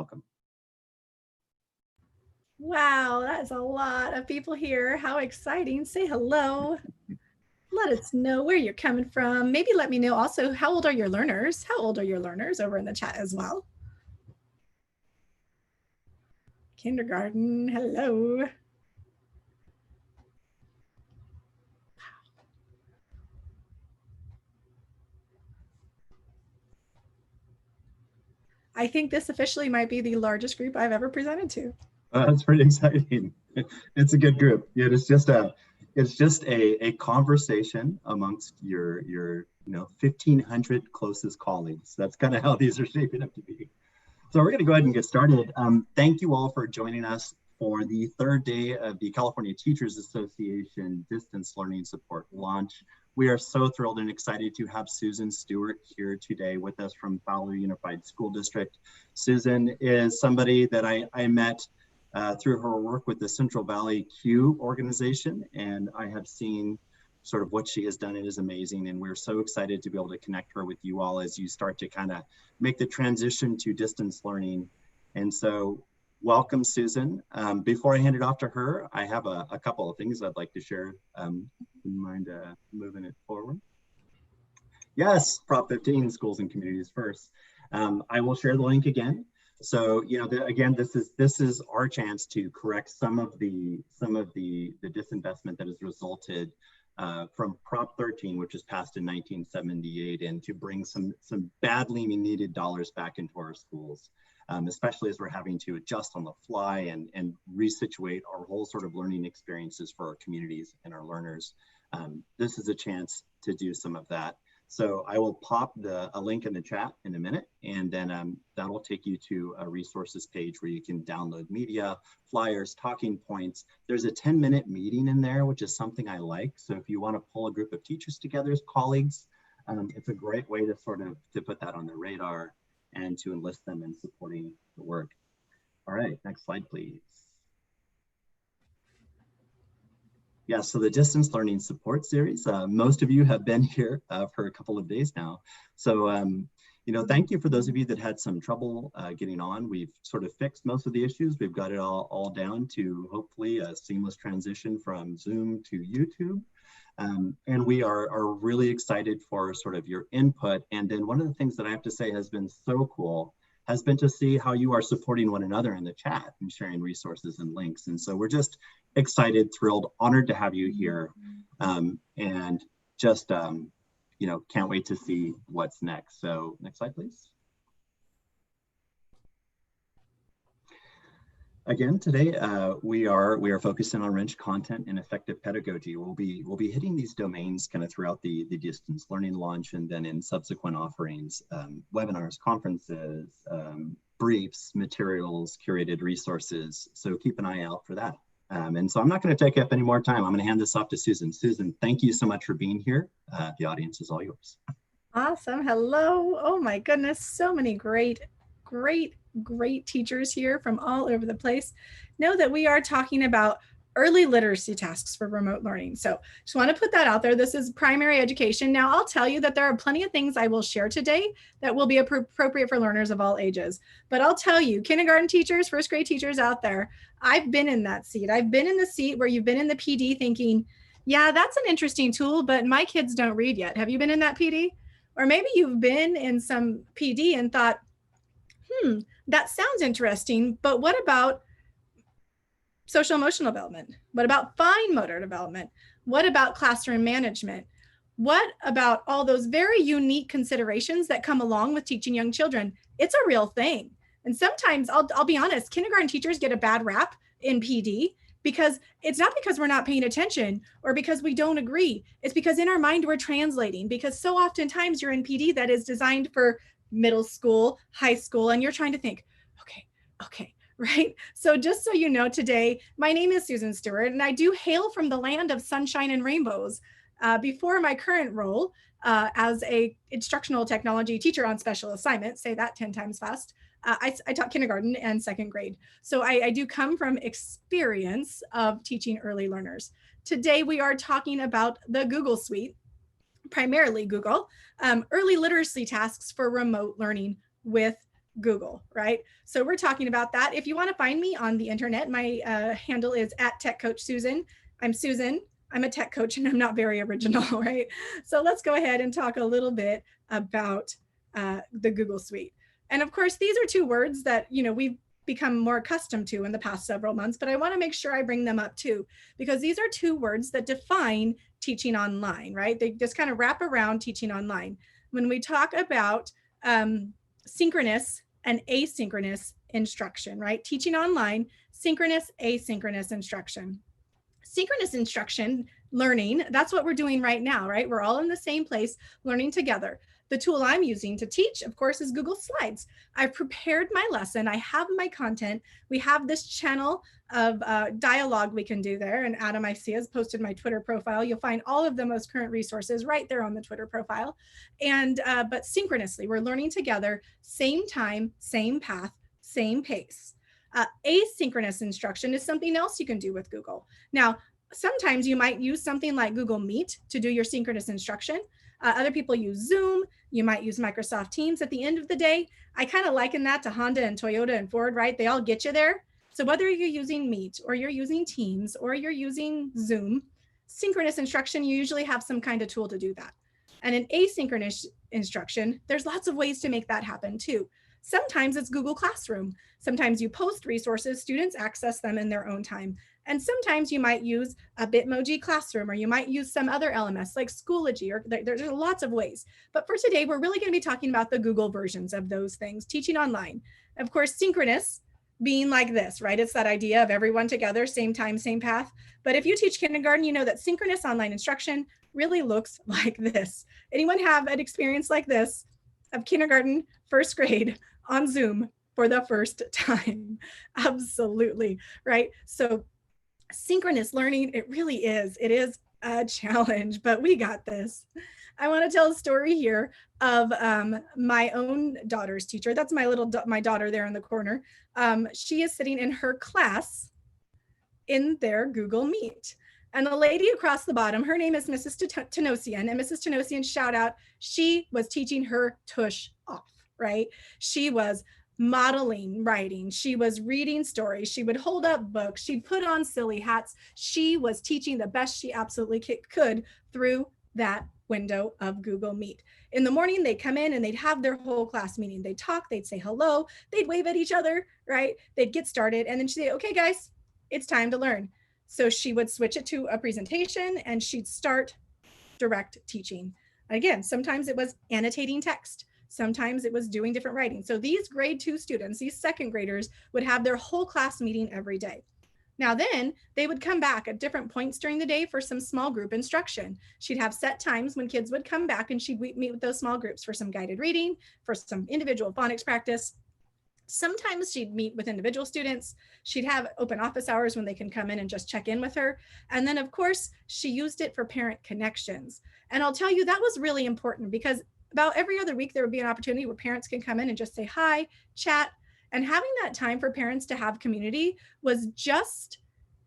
Welcome. Wow, that's a lot of people here. How exciting. Say hello. Let us know where you're coming from. Maybe let me know also, how old are your learners? How old are your learners over in the chat as well? Kindergarten, hello. I think this officially might be the largest group I've ever presented to. That's pretty exciting. It's a good group. It's just a conversation amongst your 1,500 closest colleagues. That's kind of how these are shaping up to be. So we're going to go ahead and get started. Thank you all for joining us for the third day of the California Teachers Association Distance Learning Support launch. We are so thrilled and excited to have Susan Stewart here today with us from Fowler Unified School District. Susan is somebody that I met through her work with the Central Valley Q organization, and I have seen sort of what she has done. It is amazing, and we're so excited to be able to connect her with you all as you start to kind of make the transition to distance learning. And so welcome, Susan. Before I hand it off to her, I have a couple of things I'd like to share. You mind moving it forward? Yes, Prop 15, schools and communities first. I will share the link again. So, again, this is our chance to correct some of the disinvestment that has resulted from Prop 13, which was passed in 1978, and to bring some badly needed dollars back into our schools, especially as we're having to adjust on the fly and resituate our whole sort of learning experiences for our communities and our learners. This is a chance to do some of that. So I will pop a link in the chat in a minute, and then that'll take you to a resources page where you can download media, flyers, talking points. There's a 10-minute meeting in there, which is something I like. So if you want to pull a group of teachers together as colleagues, it's a great way to to put that on the radar and to enlist them in supporting the work. All right, next slide, please. Yeah, so the distance learning support series, most of you have been here for a couple of days now. So, thank you for those of you that had some trouble getting on. We've sort of fixed most of the issues. We've got it all down to hopefully a seamless transition from Zoom to YouTube. And we are really excited for sort of your input. And then one of the things that I have to say has been so cool has been to see how you are supporting one another in the chat and sharing resources and links. And so we're just excited, thrilled, honored to have you here, and just, can't wait to see what's next. So next slide, please. Again, today we are focusing on rich content and effective pedagogy. We'll be hitting these domains kind of throughout the distance learning launch, and then in subsequent offerings, webinars, conferences, briefs, materials, curated resources. So keep an eye out for that. And so I'm not going to take up any more time. I'm going to hand this off to Susan. Susan, thank you so much for being here. The audience is all yours. Awesome. Hello. Oh my goodness. So many great teachers here from all over the place. Know that we are talking about early literacy tasks for remote learning. So just want to put that out there. This is primary education. Now I'll tell you that there are plenty of things I will share today that will be appropriate for learners of all ages. But I'll tell you, kindergarten teachers, first grade teachers out there, I've been in that seat. I've been in the seat where you've been in the PD thinking, yeah, that's an interesting tool, but my kids don't read yet. Have you been in that PD? Or maybe you've been in some PD and thought, that sounds interesting, but what about social emotional development? What about fine motor development? What about classroom management? What about all those very unique considerations that come along with teaching young children? It's a real thing. And sometimes, I'll be honest, kindergarten teachers get a bad rap in PD because it's not because we're not paying attention or because we don't agree. It's because in our mind we're translating, because so oftentimes you're in PD that is designed for middle school, high school, and you're trying to think, okay, right? So just so you know, today, my name is Susan Stewart, and I do hail from the land of sunshine and rainbows. Before my current role as a instructional technology teacher on special assignment, say that 10 times fast, I taught kindergarten and second grade. So I do come from experience of teaching early learners. Today, we are talking about the Google Suite, primarily Google, early literacy tasks for remote learning with Google, right? So we're talking about that. If you want to find me on the internet, my handle is @TechCoachSusan. I'm Susan. I'm a tech coach and I'm not very original, right? So let's go ahead and talk a little bit about the Google Suite. And of course, these are two words that, we've become more accustomed to in the past several months, but I want to make sure I bring them up too, because these are two words that define teaching online, right? They just kind of wrap around teaching online. When we talk about synchronous and asynchronous instruction, right? Teaching online, synchronous, asynchronous instruction. Synchronous instruction, learning, that's what we're doing right now, right? We're all in the same place, learning together. The tool I'm using to teach, of course, is Google Slides. I've prepared my lesson. I have my content. We have this channel of dialogue we can do there. And Adam, I see, has posted my Twitter profile. You'll find all of the most current resources right there on the Twitter profile. And but synchronously, we're learning together, same time, same path, same pace. Asynchronous instruction is something else you can do with Google. Now, sometimes you might use something like Google Meet to do your synchronous instruction. Other people use Zoom. You might use Microsoft Teams. At the end of the day, I kind of liken that to Honda and Toyota and Ford, right? They all get you there. So whether you're using Meet or you're using Teams or you're using Zoom, synchronous instruction, you usually have some kind of tool to do that. And in asynchronous instruction, there's lots of ways to make that happen too. Sometimes it's Google Classroom. Sometimes you post resources, students access them in their own time. And sometimes you might use a Bitmoji Classroom, or you might use some other LMS like Schoology, or there's lots of ways. But for today, we're really going to be talking about the Google versions of those things, teaching online. Of course, synchronous being like this, right? It's that idea of everyone together, same time, same path. But if you teach kindergarten, you know that synchronous online instruction really looks like this. Anyone have an experience like this of kindergarten, first grade on Zoom for the first time? Absolutely, right? So synchronous learning, it is a challenge, but we got this. I want to tell a story here of my own daughter's teacher. That's my daughter there in the corner. She is sitting in her class in their Google Meet. And the lady across the bottom, her name is Mrs. Tenosian, and Mrs. Tenosian, shout out, she was teaching her tush off, right? She was modeling writing. She was reading stories. She would hold up books. She'd put on silly hats. She was teaching the best she absolutely could through that window of Google Meet. In the morning, they'd come in and they'd have their whole class meeting. They'd talk, they'd say hello, they'd wave at each other, right? They'd get started. And then she'd say, okay, guys, it's time to learn. So she would switch it to a presentation and she'd start direct teaching. Again, sometimes it was annotating text. Sometimes it was doing different writing. So these grade 2 students, these second graders, would have their whole class meeting every day. Now then, they would come back at different points during the day for some small group instruction. She'd have set times when kids would come back and she'd meet with those small groups for some guided reading, for some individual phonics practice. Sometimes she'd meet with individual students. She'd have open office hours when they can come in and just check in with her. And then of course, she used it for parent connections. And I'll tell you, that was really important because about every other week, there would be an opportunity where parents can come in and just say hi, chat. And having that time for parents to have community was just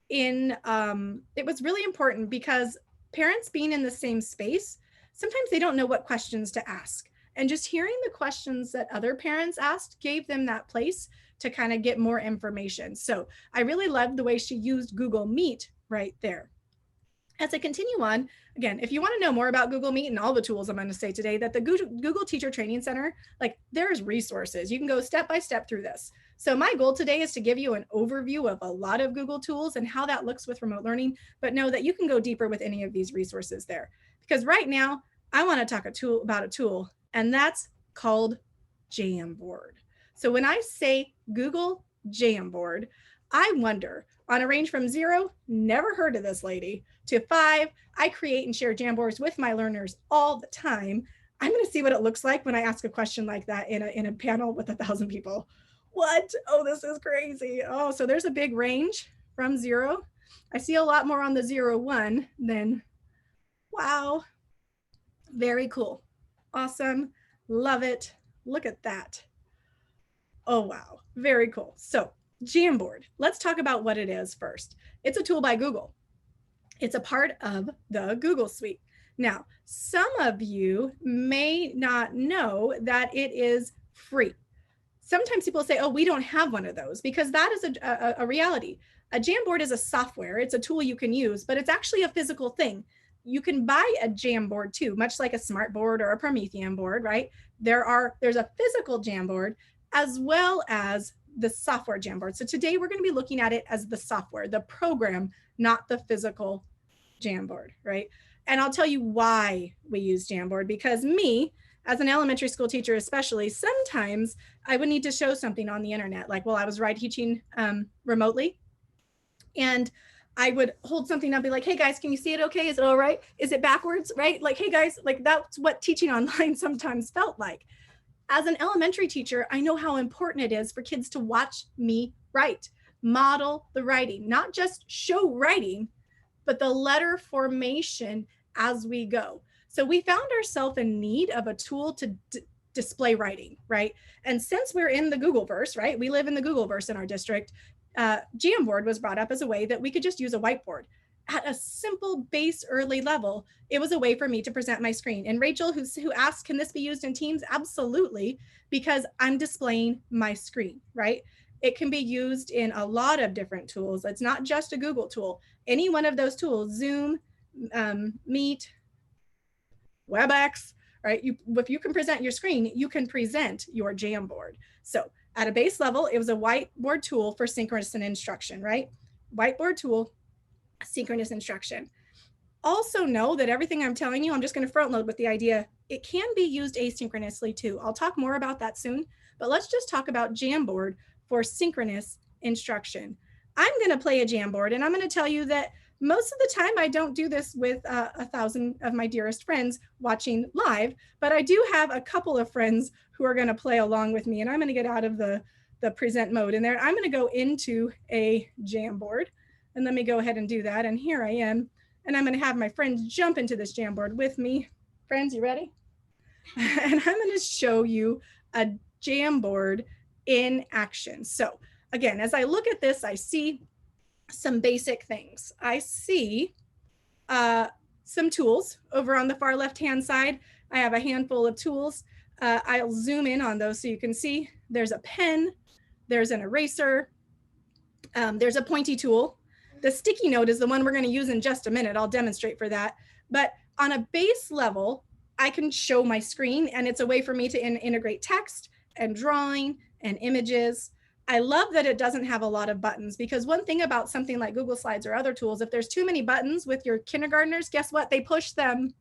it was really important because parents being in the same space, sometimes they don't know what questions to ask. And just hearing the questions that other parents asked gave them that place to kind of get more information. So I really loved the way she used Google Meet right there. As I continue on, again, if you want to know more about Google Meet and all the tools I'm going to say today, that the Google Teacher Training Center, like there's resources. You can go step by step through this. So my goal today is to give you an overview of a lot of Google tools and how that looks with remote learning, but know that you can go deeper with any of these resources there. Because right now, I want to talk about a tool, and that's called Jamboard. So when I say Google Jamboard, I wonder, on a range from 0, never heard of this lady, to 5, I create and share Jamboards with my learners all the time. I'm going to see what it looks like when I ask a question like that in a panel with 1,000 people. What? Oh, this is crazy. Oh, so there's a big range from 0. I see a lot more on the 0, 1 than, wow, very cool. Awesome. Love it. Look at that. Oh, wow. Very cool. So Jamboard, let's talk about what it is first. It's a tool by Google. It's a part of the Google Suite. Now, some of you may not know that it is free. sometimes people say, oh, we don't have one of those, because that is a reality. A Jamboard is a software. It's a tool you can use, but it's actually a physical thing. You can buy a Jamboard too, much like a smart board or a Promethean board, right? There's a physical Jamboard as well as the software Jamboard. So today we're going to be looking at it as the software, the program, not the physical Jamboard, right? And I'll tell you why we use Jamboard, because me, as an elementary school teacher especially, sometimes I would need to show something on the internet, like while I was teaching remotely, and I would hold something up and be like, hey guys, can you see it okay? Is it all right? Is it backwards, right? Like, hey guys, like that's what teaching online sometimes felt like. As an elementary teacher, I know how important it is for kids to watch me write, model the writing, not just show writing, but the letter formation as we go. So we found ourselves in need of a tool to display writing, right? And since we're in the Googleverse, right? We live in the Googleverse in our district. Jamboard was brought up as a way that we could just use a whiteboard. At a simple base early level, it was a way for me to present my screen. And Rachel, who asked, can this be used in Teams? Absolutely, because I'm displaying my screen, right? It can be used in a lot of different tools. It's not just a Google tool. Any one of those tools, Zoom, Meet, WebEx, right? If you can present your screen, you can present your Jamboard. So at a base level, it was a whiteboard tool for synchronous instruction, right? Whiteboard tool, synchronous instruction. Also know that everything I'm telling you, I'm just going to front load with the idea, it can be used asynchronously too. I'll talk more about that soon, but let's just talk about Jamboard for synchronous instruction. I'm going to play a Jamboard, and I'm going to tell you that most of the time I don't do this with 1,000 of my dearest friends watching live, but I do have a couple of friends who are going to play along with me, and I'm going to get out of the present mode in there. I'm going to go into a Jamboard, and let me go ahead and do that. And here I am, and I'm going to have my friends jump into this Jamboard with me. Friends, you ready? And I'm going to show you a Jamboard in action. So again, as I look at this, I see some basic things. I see some tools over on the far left-hand side. I have a handful of tools. I'll zoom in on those so you can see. There's a pen, there's an eraser, there's a pointy tool. The sticky note is the one we're going to use in just a minute. I'll demonstrate for that. But on a base level, I can show my screen, and it's a way for me to integrate text and drawing and images. I love that it doesn't have a lot of buttons, because one thing about something like Google Slides or other tools, if there's too many buttons with your kindergartners, guess what? They push them,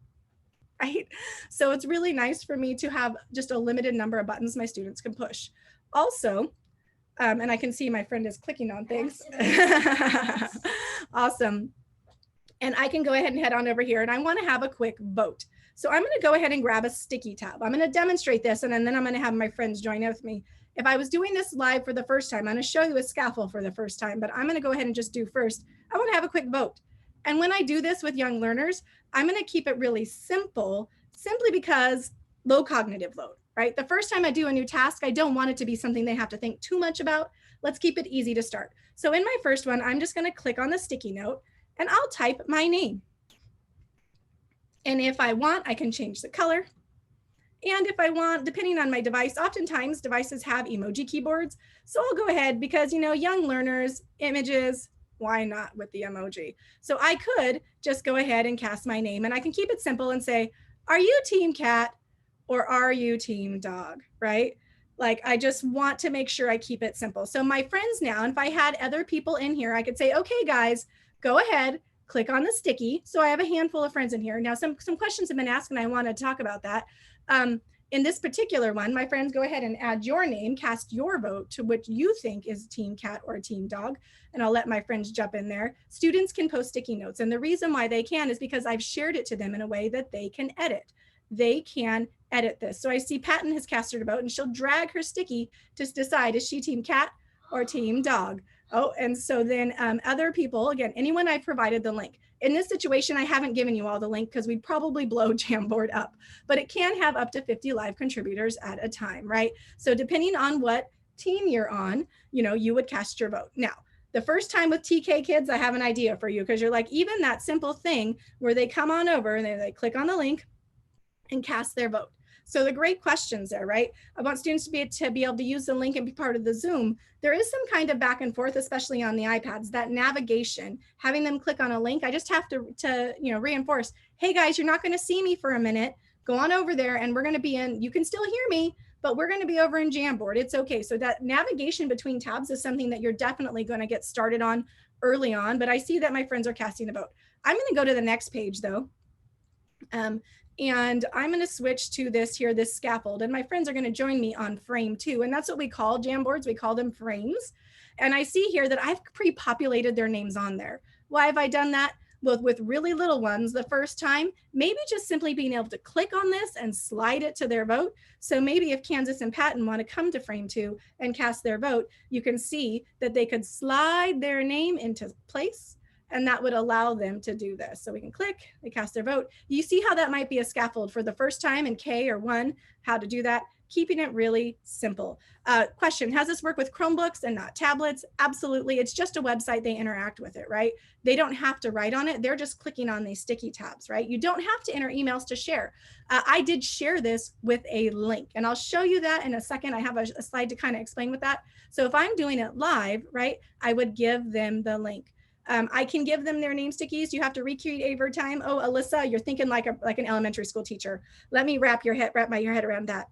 right? So it's really nice for me to have just a limited number of buttons my students can push. Also, and I can see my friend is clicking on things. Awesome. And I can go ahead and head on over here, and I want to have a quick vote. So I'm going to go ahead and grab a sticky tab. I'm going to demonstrate this, and then I'm going to have my friends join with me. If I was doing this live for the first time, I'm going to show you a scaffold for the first time, but I'm going to go ahead and just do first. I want to have a quick vote. And when I do this with young learners, I'm going to keep it really simple, simply because low cognitive load, right? The first time I do a new task, I don't want it to be something they have to think too much about. Let's keep it easy to start. So in my first one, I'm just going to click on the sticky note, and I'll type my name. And if I want, I can change the color. And if I want, depending on my device, oftentimes devices have emoji keyboards. So I'll go ahead, because, you know, young learners, images, why not with the emoji? So I could just go ahead and cast my name, and I can keep it simple and say, are you team cat or are you team dog, right? Like, I just want to make sure I keep it simple. So my friends now, and if I had other people in here, I could say, okay, guys, go ahead, click on the sticky. So I have a handful of friends in here. Now, some questions have been asked, and I want to talk about that. In this particular one, my friends, go ahead and add your name, cast your vote to what you think is team cat or team dog, and I'll let my friends jump in there. Students can post sticky notes, and the reason why they can is because I've shared it to them in a way that they can edit. They can edit this. So I see Patton has cast her vote, and she'll drag her sticky to decide, is she team cat or team dog? Oh, and so then other people, again, anyone I've provided the link. In this situation, I haven't given you all the link because we'd probably blow Jamboard up, but it can have up to 50 live contributors at a time, right? So depending on what team you're on, you know, you would cast your vote. Now, the first time with TK kids, I have an idea for you, because you're like, even that simple thing where they come on over and they click on the link and cast their vote. So the great questions there, right? I want students to be able to use the link and be part of the Zoom. There is some kind of back and forth, especially on the iPads, that navigation, having them click on a link. I just have to reinforce, hey guys, you're not going to see me for a minute. Go on over there and we're going to be in, you can still hear me, but we're going to be over in Jamboard. It's okay. So that navigation between tabs is something that you're definitely going to get started on early on, but I see that my friends are casting a vote. I'm going to go to the next page though. And I'm going to switch to this scaffold, and my friends are going to join me on frame 2. And that's what we call Jamboards. We call them frames. And I see here that I've pre-populated their names on there. Why have I done that? Well, with really little ones the first time, maybe just simply being able to click on this and slide it to their vote. So maybe if Kansas and Patton want to come to frame 2 and cast their vote, you can see that they could slide their name into place, and that would allow them to do this. So we can click, they cast their vote. You see how that might be a scaffold for the first time in K or 1, how to do that, keeping it really simple. Question, has this work with Chromebooks and not tablets? Absolutely, it's just a website, they interact with it, right? They don't have to write on it, they're just clicking on these sticky tabs, right? You don't have to enter emails to share. I did share this with a link, and I'll show you that in a second. I have a slide to kind of explain with that. So if I'm doing it live, right, I would give them the link. I can give them their name stickies. You have to recreate every time. Oh, Alyssa, you're thinking like an elementary school teacher. Let me wrap your head around that.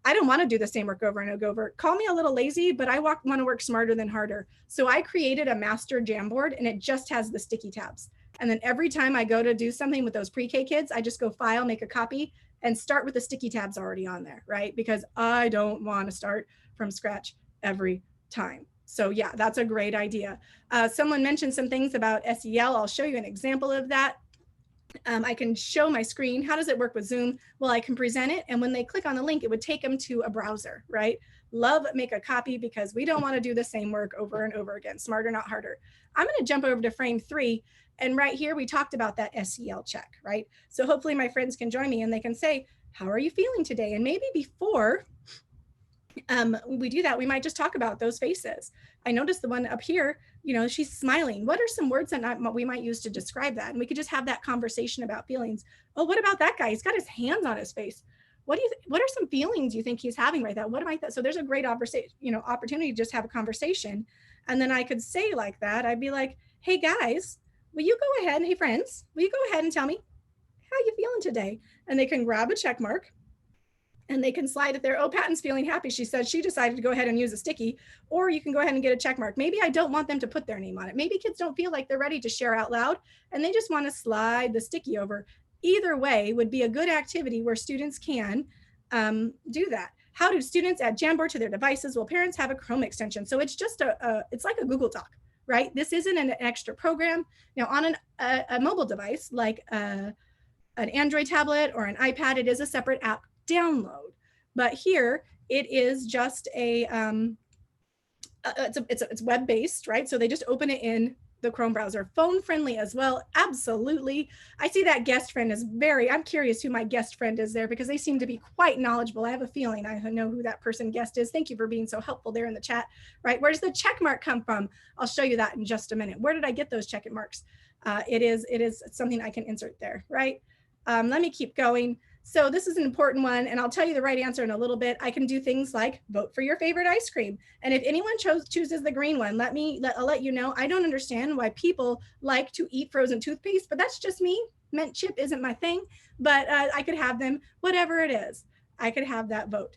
I don't want to do the same work over and over. Call me a little lazy, but I want to work smarter than harder. So I created a master Jamboard, and it just has the sticky tabs. And then every time I go to do something with those pre-K kids, I just go file, make a copy, and start with the sticky tabs already on there, right? Because I don't want to start from scratch every time. So yeah, that's a great idea. Someone mentioned some things about SEL. I'll show you an example of that. I can show my screen. How does it work with Zoom? Well, I can present it, and when they click on the link, it would take them to a browser, right? Love make a copy, because we don't want to do the same work over and over again. Smarter, not harder. I'm going to jump over to frame 3. And right here, we talked about that SEL check, right? So hopefully my friends can join me and they can say, how are you feeling today? And maybe before we do that, we might just talk about those faces. I noticed the one up here, she's smiling. What are some words that we might use to describe that? And we could just have that conversation about feelings. Oh, what about that guy? He's got his hands on his face. What are some feelings you think he's having right now? What am I? So there's a great opportunity to just have a conversation. And then I could say like that, I'd be like, hey guys, will you go ahead, hey friends, will you go ahead and tell me how you feeling today? And they can grab a check mark, and they can slide it there. Oh, Patton's feeling happy. She said she decided to go ahead and use a sticky, or you can go ahead and get a check mark. Maybe I don't want them to put their name on it. Maybe kids don't feel like they're ready to share out loud, and they just want to slide the sticky over. Either way would be a good activity where students can do that. How do students add Jamboard to their devices? Well, parents have a Chrome extension. So it's just it's like a Google Doc, right? This isn't an extra program. Now on a mobile device, like an Android tablet or an iPad, it is a separate app download, but here it is just it's web-based, right? So they just open it in the Chrome browser. Phone friendly as well, absolutely. I see that guest friend is I'm curious who my guest friend is there, because they seem to be quite knowledgeable. I have a feeling I know who that person guest is. Thank you for being so helpful there in the chat, right? Where does the check mark come from? I'll show you that in just a minute. Where did I get those check marks? It is something I can insert there, right? Let me keep going. So this is an important one, and I'll tell you the right answer in a little bit. I can do things like vote for your favorite ice cream. And if anyone chooses the green one, I'll let you know. I don't understand why people like to eat frozen toothpaste, but that's just me. Mint chip isn't my thing, but I could have them, whatever it is. I could have that vote.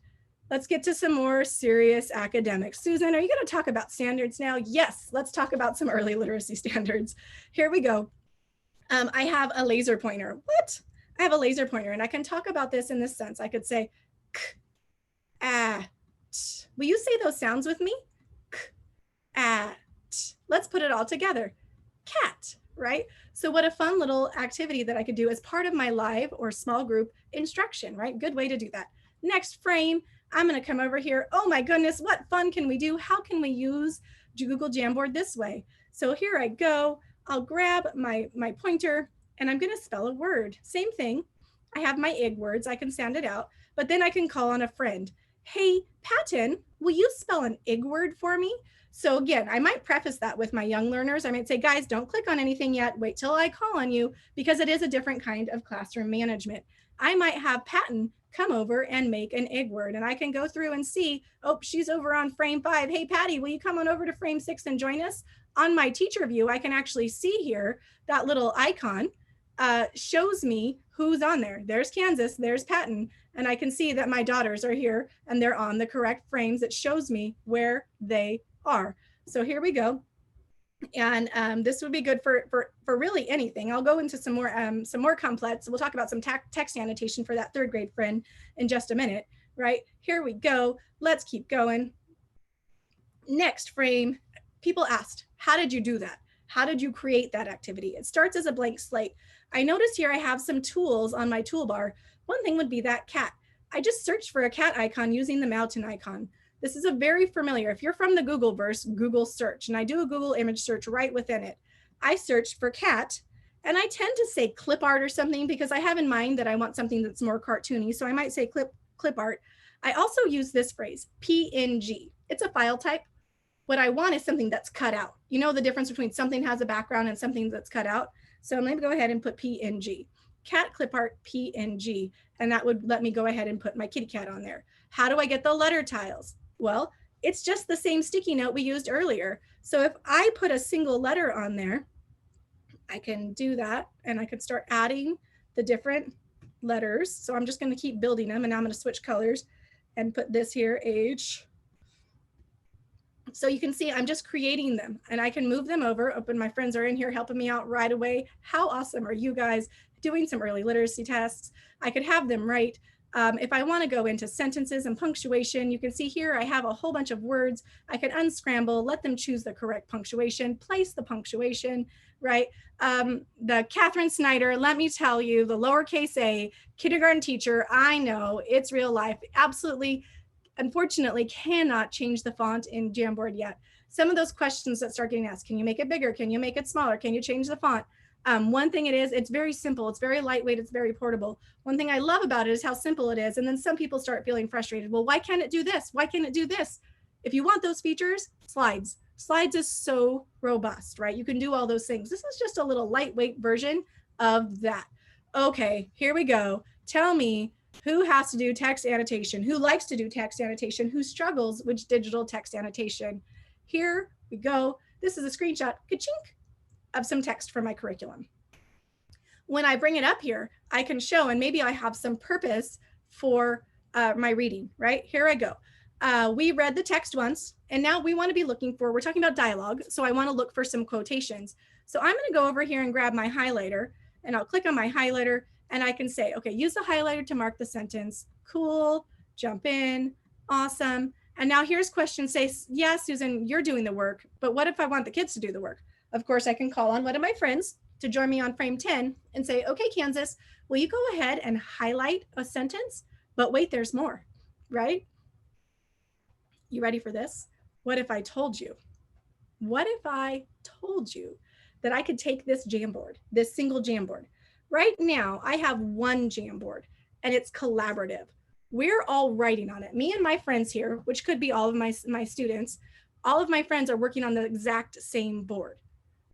Let's get to some more serious academics. Susan, are you going to talk about standards now? Yes, let's talk about some early literacy standards. Here we go. I have a laser pointer. What? I have a laser pointer, and I can talk about this in this sense. I could say, k, at. Will you say those sounds with me? K, at. Let's put it all together. Cat, right? So what a fun little activity that I could do as part of my live or small group instruction, right? Good way to do that. Next frame, I'm going to come over here. Oh my goodness, what fun can we do? How can we use Google Jamboard this way? So here I go. I'll grab my pointer, and I'm going to spell a word. Same thing. I have my IG words. I can sound it out, but then I can call on a friend. Hey, Patton, will you spell an IG word for me? So again, I might preface that with my young learners. I might say, guys, don't click on anything yet. Wait till I call on you, because it is a different kind of classroom management. I might have Patton come over and make an egg word. And I can go through and see, oh, she's over on frame 5. Hey, Patty, will you come on over to frame 6 and join us? On my teacher view, I can actually see here that little icon shows me who's on there. There's Kansas, there's Patton, and I can see that my daughters are here and they're on the correct frames. It shows me where they are. So here we go. And this would be good for really anything. I'll go into some more complex. We'll talk about some text annotation for that 3rd grade friend in just a minute, right? Here we go. Let's keep going. Next frame, people asked, how did you do that? How did you create that activity? It starts as a blank slate. I noticed here I have some tools on my toolbar. One thing would be that cat. I just searched for a cat icon using the mountain icon. This is a very familiar, if you're from the Googleverse, Google search, and I do a Google image search right within it. I searched for cat, and I tend to say clip art or something because I have in mind that I want something that's more cartoony. So I might say clip art. I also use this phrase, PNG. It's a file type. What I want is something that's cut out. You know the difference between something has a background and something that's cut out. So I'm going to go ahead and put PNG. Cat clip art PNG. And that would let me go ahead and put my kitty cat on there. How do I get the letter tiles? Well, it's just the same sticky note we used earlier. So if I put a single letter on there, I can do that and I can start adding the different letters. So I'm just going to keep building them, and now I'm going to switch colors and put this here, H. So you can see I'm just creating them, and I can move them over. Open, my friends are in here helping me out right away. How awesome are you guys doing some early literacy tests? I could have them write. If I want to go into sentences and punctuation, you can see here I have a whole bunch of words. I can unscramble, let them choose the correct punctuation, place the punctuation, right? The Catherine Snyder, let me tell you, the lowercase a kindergarten teacher, I know it's real life. Absolutely, unfortunately, cannot change the font in Jamboard yet. Some of those questions that start getting asked, can you make it bigger? Can you make it smaller? Can you change the font? One thing it's very simple. It's very lightweight. It's very portable. One thing I love about it is how simple it is. And then some people start feeling frustrated. Well, why can't it do this? Why can't it do this? If you want those features, slides. Slides is so robust, right? You can do all those things. This is just a little lightweight version of that. Okay, here we go. Tell me who has to do text annotation, who likes to do text annotation, who struggles with digital text annotation. Here we go. This is a screenshot, ka-chink, of some text from my curriculum. When I bring it up here, I can show, and maybe I have some purpose for my reading, right? Here I go. We read the text once, and now we want to be looking for, we're talking about dialogue, so I want to look for some quotations. So I'm going to go over here and grab my highlighter, and I'll click on my highlighter, and I can say, okay, use the highlighter to mark the sentence. Cool, jump in, awesome. And now here's question, say, yeah, Susan, you're doing the work, but what if I want the kids to do the work? Of course, I can call on one of my friends to join me on frame 10 and say, okay, Kansas, will you go ahead and highlight a sentence? But wait, there's more, right? You ready for this? What if I told you? What if I told you that I could take this Jamboard, this single Jamboard? Right now, I have one Jamboard, and it's collaborative. We're all writing on it. Me and my friends here, which could be all of my students, all of my friends are working on the exact same board.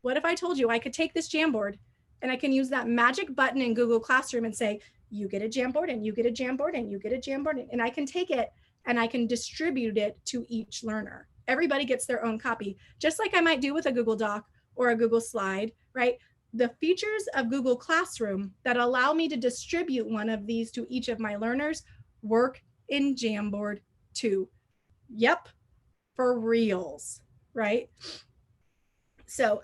What if I told you I could take this Jamboard and I can use that magic button in Google Classroom and say, you get a Jamboard and you get a Jamboard and you get a Jamboard, and I can take it and I can distribute it to each learner. Everybody gets their own copy, just like I might do with a Google Doc or a Google Slide, right? The features of Google Classroom that allow me to distribute one of these to each of my learners work in Jamboard too. Yep, for reals, right? So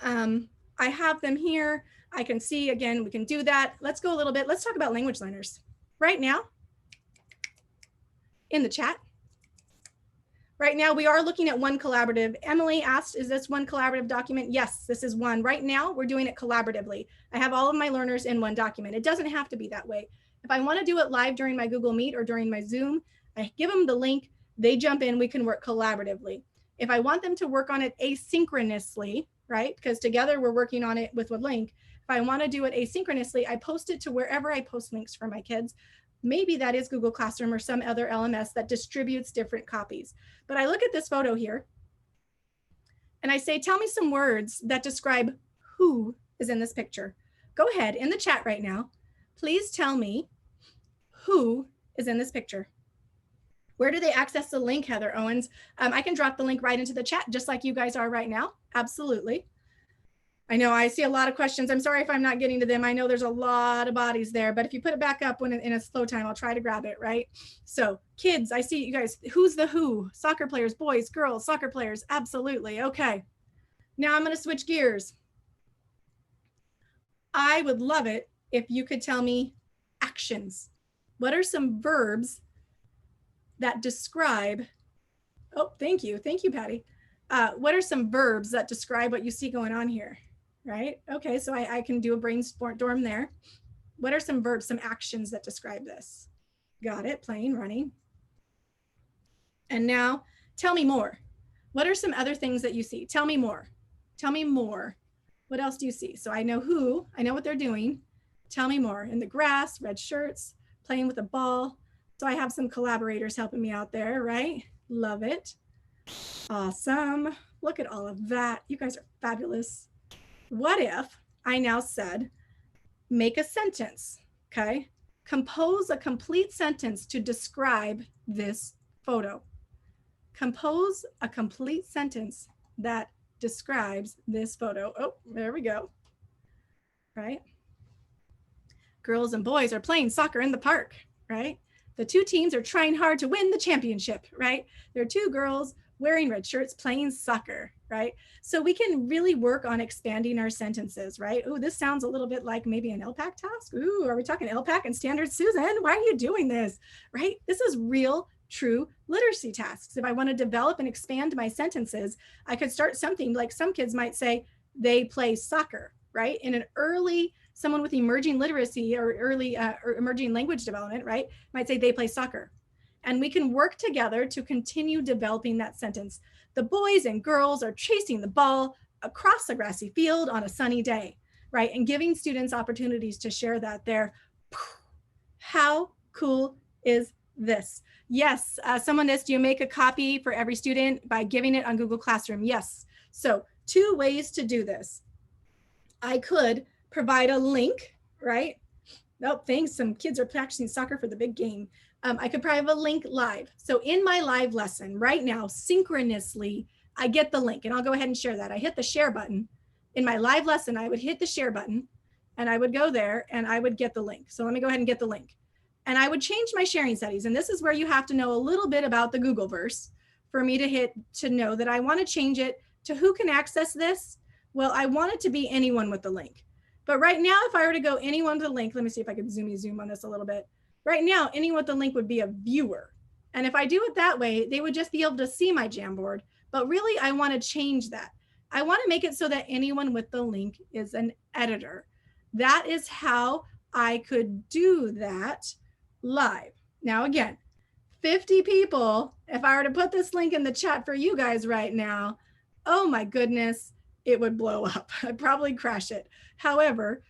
I have them here. I can see, again, we can do that. Let's go a little bit. Let's talk about language learners. Right now, in the chat, right now we are looking at one collaborative. Emily asked, is this one collaborative document? Yes, this is one. Right now, we're doing it collaboratively. I have all of my learners in one document. It doesn't have to be that way. If I want to do it live during my Google Meet or during my Zoom, I give them the link, they jump in, we can work collaboratively. If I want them to work on it asynchronously, right? Because together we're working on it with a link. If I want to do it asynchronously, I post it to wherever I post links for my kids. Maybe that is Google Classroom or some other LMS that distributes different copies. But I look at this photo here and I say, tell me some words that describe who is in this picture. Go ahead in the chat right now. Please tell me who is in this picture. Where do they access the link, Heather Owens? I can drop the link right into the chat, just like you guys are right now. Absolutely. I know I see a lot of questions. I'm sorry if I'm not getting to them. I know there's a lot of bodies there, but if you put it back up when in a slow time, I'll try to grab it, right? So kids, I see you guys. Who's the who? Soccer players, boys, girls, soccer players. Absolutely. Okay. Now I'm going to switch gears. I would love it if you could tell me actions. What are some verbs that describe, oh, thank you, Patty. What are some verbs that describe what you see going on here, right? Okay, so I can do a brainstorm there. What are some verbs, some actions that describe this? Got it, playing, running. And now tell me more. What are some other things that you see? Tell me more. Tell me more. What else do you see? So I know who, I know what they're doing. Tell me more. In the grass, red shirts, playing with a ball. So I have some collaborators helping me out there, right? Love it. Awesome. Look at all of that. You guys are fabulous. What if I now said, make a sentence, okay? Compose a complete sentence to describe this photo. Compose a complete sentence that describes this photo. Oh, there we go. Right? Girls and boys are playing soccer in the park, right? The two teams are trying hard to win the championship, right? There are two girls wearing red shirts playing soccer, right? So we can really work on expanding our sentences, right? Oh, this sounds a little bit like maybe an LPAC task. Ooh, are we talking LPAC and standards? Susan, why are you doing this, right? This is real, true literacy tasks. If I want to develop and expand my sentences, I could start something like some kids might say they play soccer, right? In an early, someone with emerging literacy or early or emerging language development, right, might say they play soccer. And we can work together to continue developing that sentence. The boys and girls are chasing the ball across a grassy field on a sunny day, right? And giving students opportunities to share that there. How cool is this? Yes, someone asked, do you make a copy for every student by giving it on Google Classroom? Yes. So 2 ways to do this. I could provide a link, right? Nope, thanks. Some kids are practicing soccer for the big game. I could provide a link live. So in my live lesson right now, synchronously, I get the link and I'll go ahead and share that. I hit the share button. In my live lesson, I would hit the share button and I would go there and I would get the link. So let me go ahead and get the link. And I would change my sharing settings. And this is where you have to know a little bit about the Googleverse for me to know that I want to change it to who can access this. Well, I want it to be anyone with the link. But right now, if I were to go anyone with the link, let me see if I could zoom on this a little bit. Right now, anyone with the link would be a viewer. And if I do it that way, they would just be able to see my Jamboard. But really, I want to change that. I want to make it so that anyone with the link is an editor. That is how I could do that live. Now, again, 50 people, if I were to put this link in the chat for you guys right now, oh my goodness, it would blow up. I'd probably crash it. However,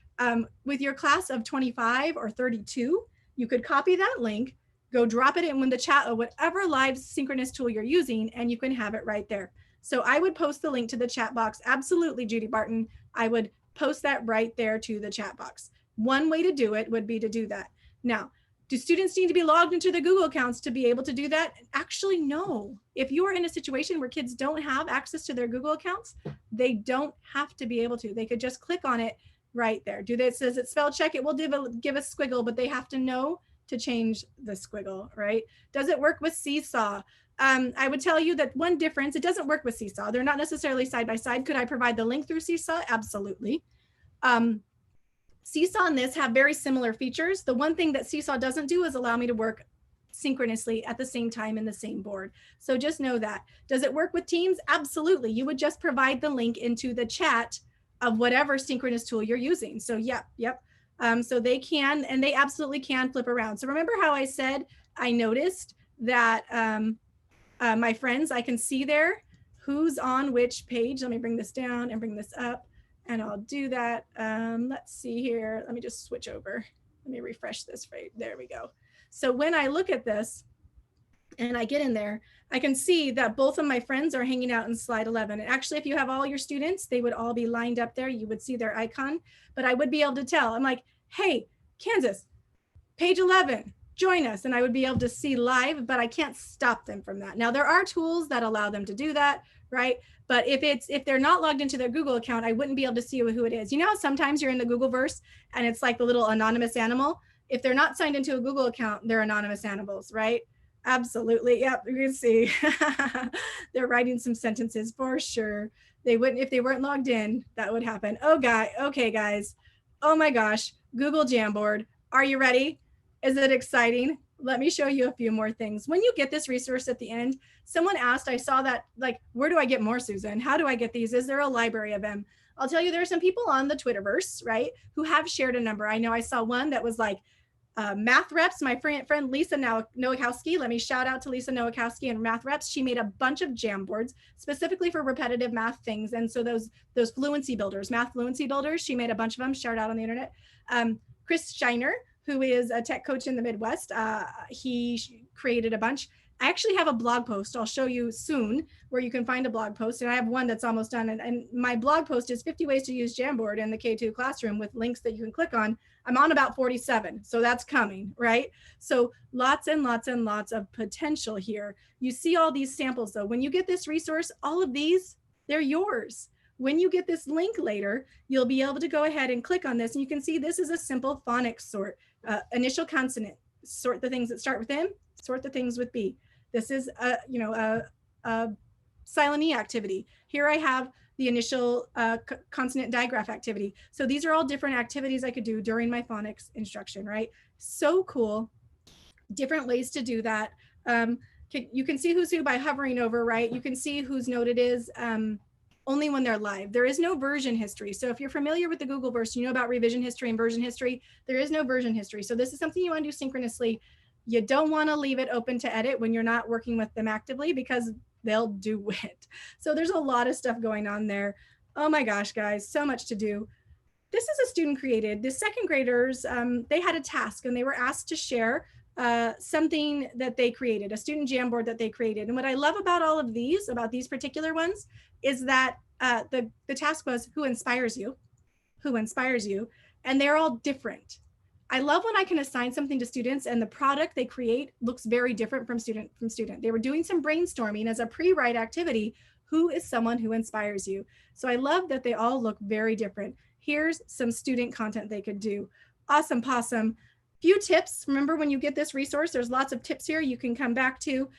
with your class of 25 or 32, you could copy that link, go drop it in the chat or whatever live synchronous tool you're using, and you can have it right there. So I would post the link to the chat box. Absolutely, Judy Barton. I would post that right there to the chat box. One way to do it would be to do that. Now, do students need to be logged into their Google accounts to be able to do that? Actually, no. If you are in a situation where kids don't have access to their Google accounts, they don't have to be able to. They could just click on it right there. Does it spell check? It will give a squiggle, but they have to know to change the squiggle, right? Does it work with Seesaw? I would tell you that one difference, it doesn't work with Seesaw. They're not necessarily side by side. Could I provide the link through Seesaw? Absolutely. Seesaw and this have very similar features. The one thing that Seesaw doesn't do is allow me to work synchronously at the same time in the same board. So just know that. Does it work with Teams? Absolutely. You would just provide the link into the chat of whatever synchronous tool you're using. So yep. So they can, and they absolutely can flip around. So remember how I said, I noticed that my friends, I can see there who's on which page. Let me bring this down and bring this up. And I'll do that. Let's see here. Let me just switch over. Let me refresh this. Right there we go. So when I look at this and I get in there, I can see that both of my friends are hanging out in slide 11. And actually, if you have all your students, they would all be lined up there. You would see their icon, but I would be able to tell. I'm like, hey, Kansas, page 11, join us, and I would be able to see live, but I can't stop them from that. Now there are tools that allow them to do that, right? But if they're not logged into their Google account, I wouldn't be able to see who it is. You know how sometimes you're in the Googleverse and it's like the little anonymous animal? If they're not signed into a Google account, they're anonymous animals, right? Absolutely. Yep, you can see they're writing some sentences for sure. They wouldn't, if they weren't logged in, that would happen. Okay, guys. Oh my gosh, Google Jamboard. Are you ready? Is it exciting? Let me show you a few more things. When you get this resource at the end, someone asked, I saw that, like, where do I get more, Susan? How do I get these? Is there a library of them? I'll tell you, there are some people on the Twitterverse, right, who have shared a number. I know I saw one that was like, math reps, my friend Lisa Nowakowski. Let me shout out to Lisa Nowakowski and math reps. She made a bunch of Jamboards specifically for repetitive math things. And so those fluency builders, math fluency builders, she made a bunch of them, shared out on the internet. Chris Shiner, who is a tech coach in the Midwest, he created a bunch. I actually have a blog post I'll show you soon where you can find a blog post. And I have one that's almost done. And my blog post is 50 ways to use Jamboard in the K2 classroom with links that you can click on. I'm on about 47, so that's coming, right? So lots and lots and lots of potential here. You see all these samples though. When you get this resource, all of these, they're yours. When you get this link later, you'll be able to go ahead and click on this. And you can see this is a simple phonics sort. Initial consonant, sort the things that start with M, sort the things with B. This is a silent E activity. Here I have the initial consonant digraph activity. So these are all different activities I could do during my phonics instruction, right? So cool. Different ways to do that. You can see who's who by hovering over, right? You can see whose note it is only when they're live. There is no version history. So if you're familiar with the Googleverse, you know about revision history and version history. There is no version history. So this is something you want to do synchronously. You don't want to leave it open to edit when you're not working with them actively because they'll do it. So there's a lot of stuff going on there. Oh my gosh, guys, so much to do. This is a student created. The second graders, they had a task and they were asked to share something that they created, a student Jamboard that they created. And what I love about all of these, about these particular ones, is that the task was who inspires you? Who inspires you? And they're all different. I love when I can assign something to students and the product they create looks very different from student. They were doing some brainstorming as a pre-write activity. Who is someone who inspires you? So I love that they all look very different. Here's some student content they could do. Awesome possum. Few tips. Remember, when you get this resource, there's lots of tips here you can come back to.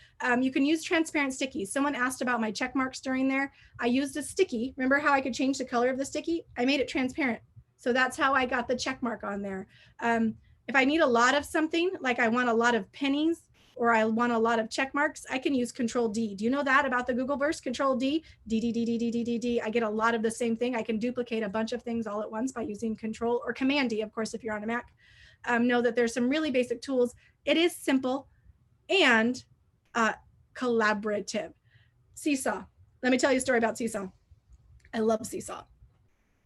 You can use transparent stickies. Someone asked about my check marks during there. I used a sticky. Remember how I could change the color of the sticky? I made it transparent. So that's how I got the check mark on there. If I need a lot of something, like I want a lot of pennies or I want a lot of check marks, I can use Control D. Do you know that about the Googleverse? Control D, D, D, D, D, D, D, D, D. I get a lot of the same thing. I can duplicate a bunch of things all at once by using Control or Command D, of course, if you're on a Mac. Know that there's some really basic tools. It is simple and collaborative. Seesaw. Let me tell you a story about Seesaw. I love Seesaw.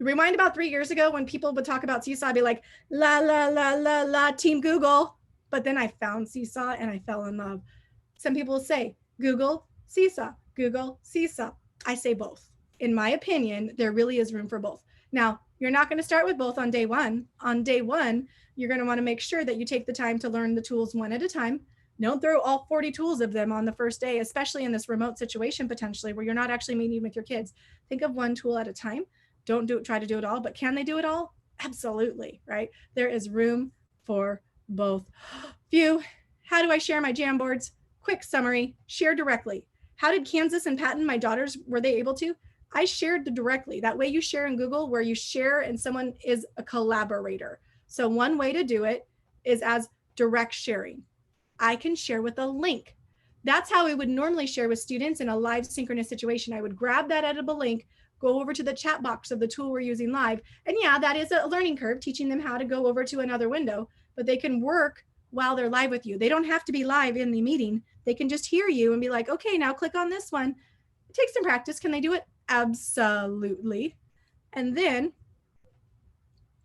Rewind about 3 years ago when people would talk about Seesaw, I'd be like, la, la, la, la, la, Team Google. But then I found Seesaw and I fell in love. Some people say, Google, Seesaw, Google, Seesaw. I say both. In my opinion, there really is room for both. Now, you're not going to start with both on day one. On day one, you're going to want to make sure that you take the time to learn the tools one at a time. Don't throw all 40 tools of them on the first day, especially in this remote situation potentially where you're not actually meeting with your kids. Think of one tool at a time. Don't try to do it all, but can they do it all? Absolutely, right? There is room for both. Phew, how do I share my Jamboards? Quick summary, share directly. How did Kansas and Patton, my daughters, were they able to? I shared directly. That way you share in Google where you share and someone is a collaborator. So one way to do it is as direct sharing. I can share with a link. That's how we would normally share with students in a live synchronous situation. I would grab that editable link, go over to the chat box of the tool we're using live. And yeah, that is a learning curve, teaching them how to go over to another window, but they can work while they're live with you. They don't have to be live in the meeting. They can just hear you and be like, okay, now click on this one. It takes some practice. Can they do it? Absolutely. And then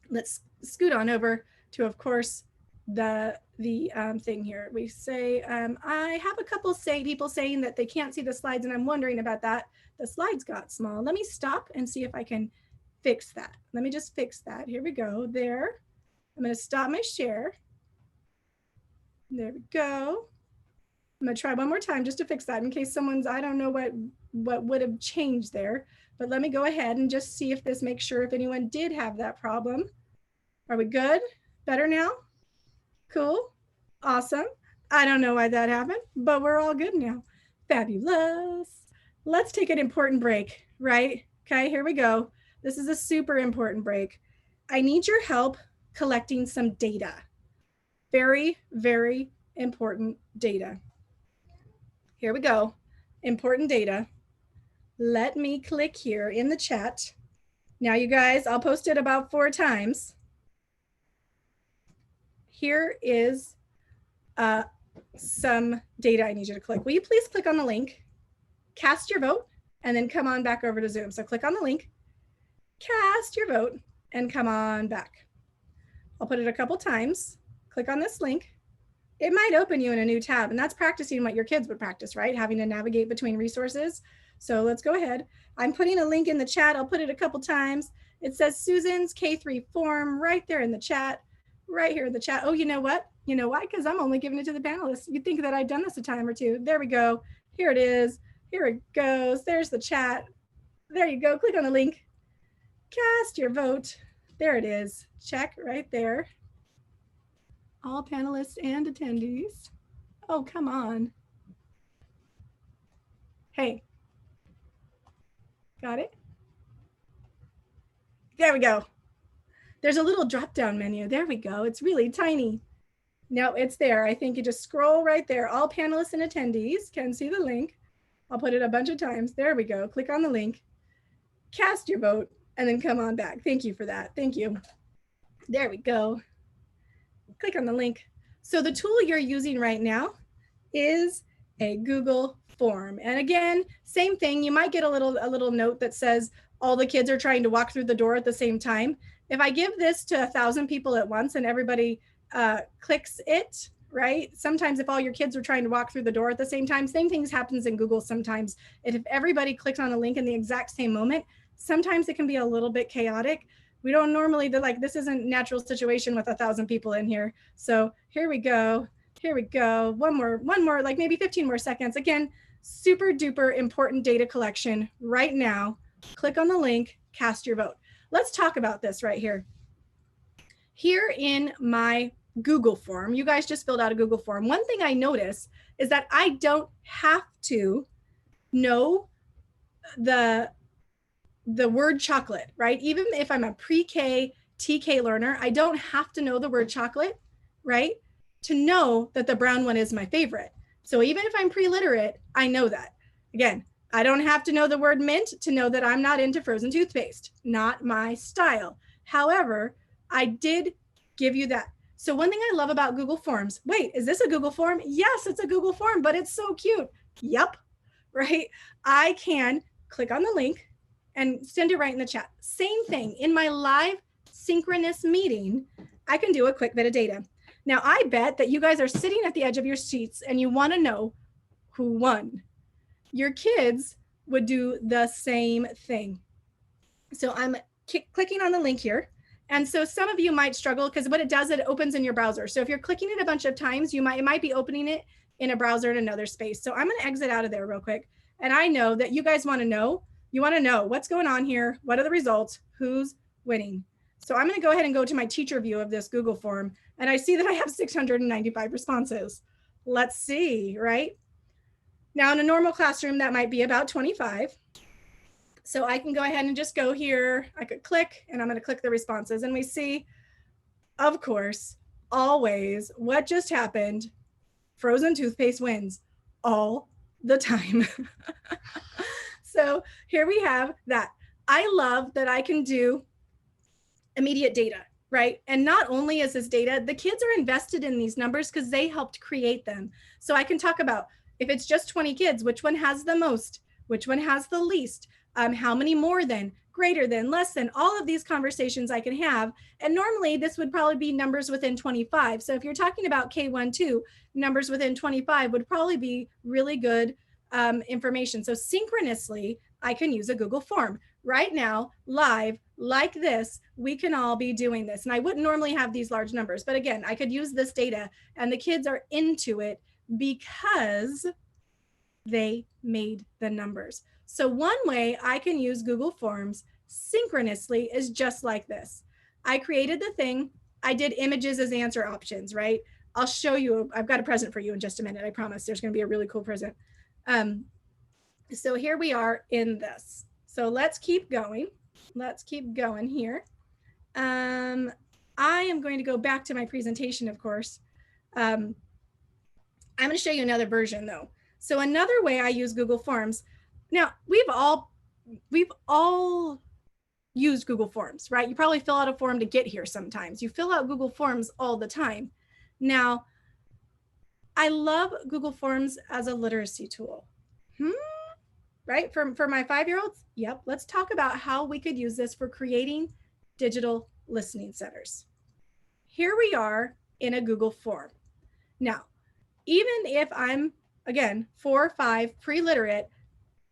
let's scoot on over to, of course, the thing here. We say, I have a couple people saying that they can't see the slides and I'm wondering about that. The slides got small. Let me stop and see if I can fix that. Let me just fix that. Here we go. There. I'm going to stop my share. There we go. I'm gonna try one more time just to fix that in case someone's, I don't know what would have changed there, but let me go ahead and just see if this makes sure if anyone did have that problem. Are we good? Better now? Cool. Awesome. I don't know why that happened, but we're all good now. Fabulous. Let's take an important break, right? Okay, here we go. This is a super important break. I need your help collecting some data. Very, very important data. Here we go. Important data. Let me click here in the chat. Now, you guys, I'll post it about 4 times. Here is some data I need you to click. Will you please click on the link, cast your vote, and then come on back over to Zoom. So click on the link, cast your vote, and come on back. I'll put it a couple times. Click on this link. It might open you in a new tab, and that's practicing what your kids would practice, right? Having to navigate between resources. So let's go ahead. I'm putting a link in the chat. I'll put it a couple times. It says Susan's K3 form right there in the chat, right here in the chat. Oh, you know what? You know why? Because I'm only giving it to the panelists. You'd think that I'd done this a time or two. There we go. Here it is. Here it goes. There's the chat. There you go. Click on the link. Cast your vote. There it is. Check right there. All panelists and attendees. Oh, come on. Hey. Got it? There we go. There's a little drop-down menu. There we go. It's really tiny. No, it's there. I think you just scroll right there. All panelists and attendees can see the link. I'll put it a bunch of times. There we go. Click on the link, cast your vote, and then come on back. Thank you for that. Thank you. There we go. Click on the link. So the tool you're using right now is a Google form. And again, same thing. You might get a little note that says all the kids are trying to walk through the door at the same time. If I give this to 1,000 people at once and everybody clicks it, right? Sometimes if all your kids are trying to walk through the door at the same time, same things happens in Google sometimes. And if everybody clicks on a link in the exact same moment, sometimes it can be a little bit chaotic. We don't normally do, like, this isn't natural situation with 1,000 people in here. So here we go. Here we go. One more, like maybe 15 more seconds. Again, super duper important data collection right now. Click on the link, cast your vote. Let's talk about this right here. Here in my Google form, you guys just filled out a Google form. One thing I notice is that I don't have to know the word chocolate, right? Even if I'm a pre-K, TK learner, I don't have to know the word chocolate, right? To know that the brown one is my favorite. So even if I'm pre-literate, I know that. Again, I don't have to know the word mint to know that I'm not into frozen toothpaste, not my style. However, I did give you that. So one thing I love about Google Forms, wait, is this a Google form? Yes, it's a Google form, but it's so cute. Yep, right? I can click on the link and send it right in the chat. Same thing, in my live synchronous meeting, I can do a quick bit of data. Now, I bet that you guys are sitting at the edge of your seats and you want to know who won. Your kids would do the same thing. So I'm clicking on the link here. And so some of you might struggle because what it does, it opens in your browser. So if you're clicking it a bunch of times, it might be opening it in a browser in another space. So I'm going to exit out of there real quick. And I know that you guys want to know, what's going on here? What are the results? Who's winning? So I'm going to go ahead and go to my teacher view of this Google form. And I see that I have 695 responses. Let's see, right? Now in a normal classroom, that might be about 25. So I can go ahead and just go here. I could click and I'm going to click the responses. And we see, of course, always what just happened. Frozen toothpaste wins all the time. So here we have that. I love that I can do immediate data, right? And not only is this data, the kids are invested in these numbers because they helped create them. So I can talk about if it's just 20 kids, which one has the most, which one has the least, how many more than, greater than, less than, all of these conversations I can have. And normally this would probably be numbers within 25. So if you're talking about K1, 2, numbers within 25 would probably be really good information. So synchronously, I can use a Google form. right now, live, like this, we can all be doing this. And I wouldn't normally have these large numbers, but again, I could use this data and the kids are into it because they made the numbers. So one way I can use Google Forms synchronously is just like this. I created the thing. I did images as answer options, right? I'll show you. I've got a present for you in just a minute. I promise there's going to be a really cool present. So here we are in this. So let's keep going. Let's keep going here. I am going to go back to my presentation, of course. I'm going to show you another version though. So another way I use Google Forms. Now we've all used Google Forms, right? You probably fill out a form to get here sometimes. You fill out Google Forms all the time. Now, I love Google Forms as a literacy tool. Right? For my 5-year-olds? Yep. Let's talk about how we could use this for creating digital listening centers. Here we are in a Google form. Now, even if I'm, again, 4 or 5 pre-literate,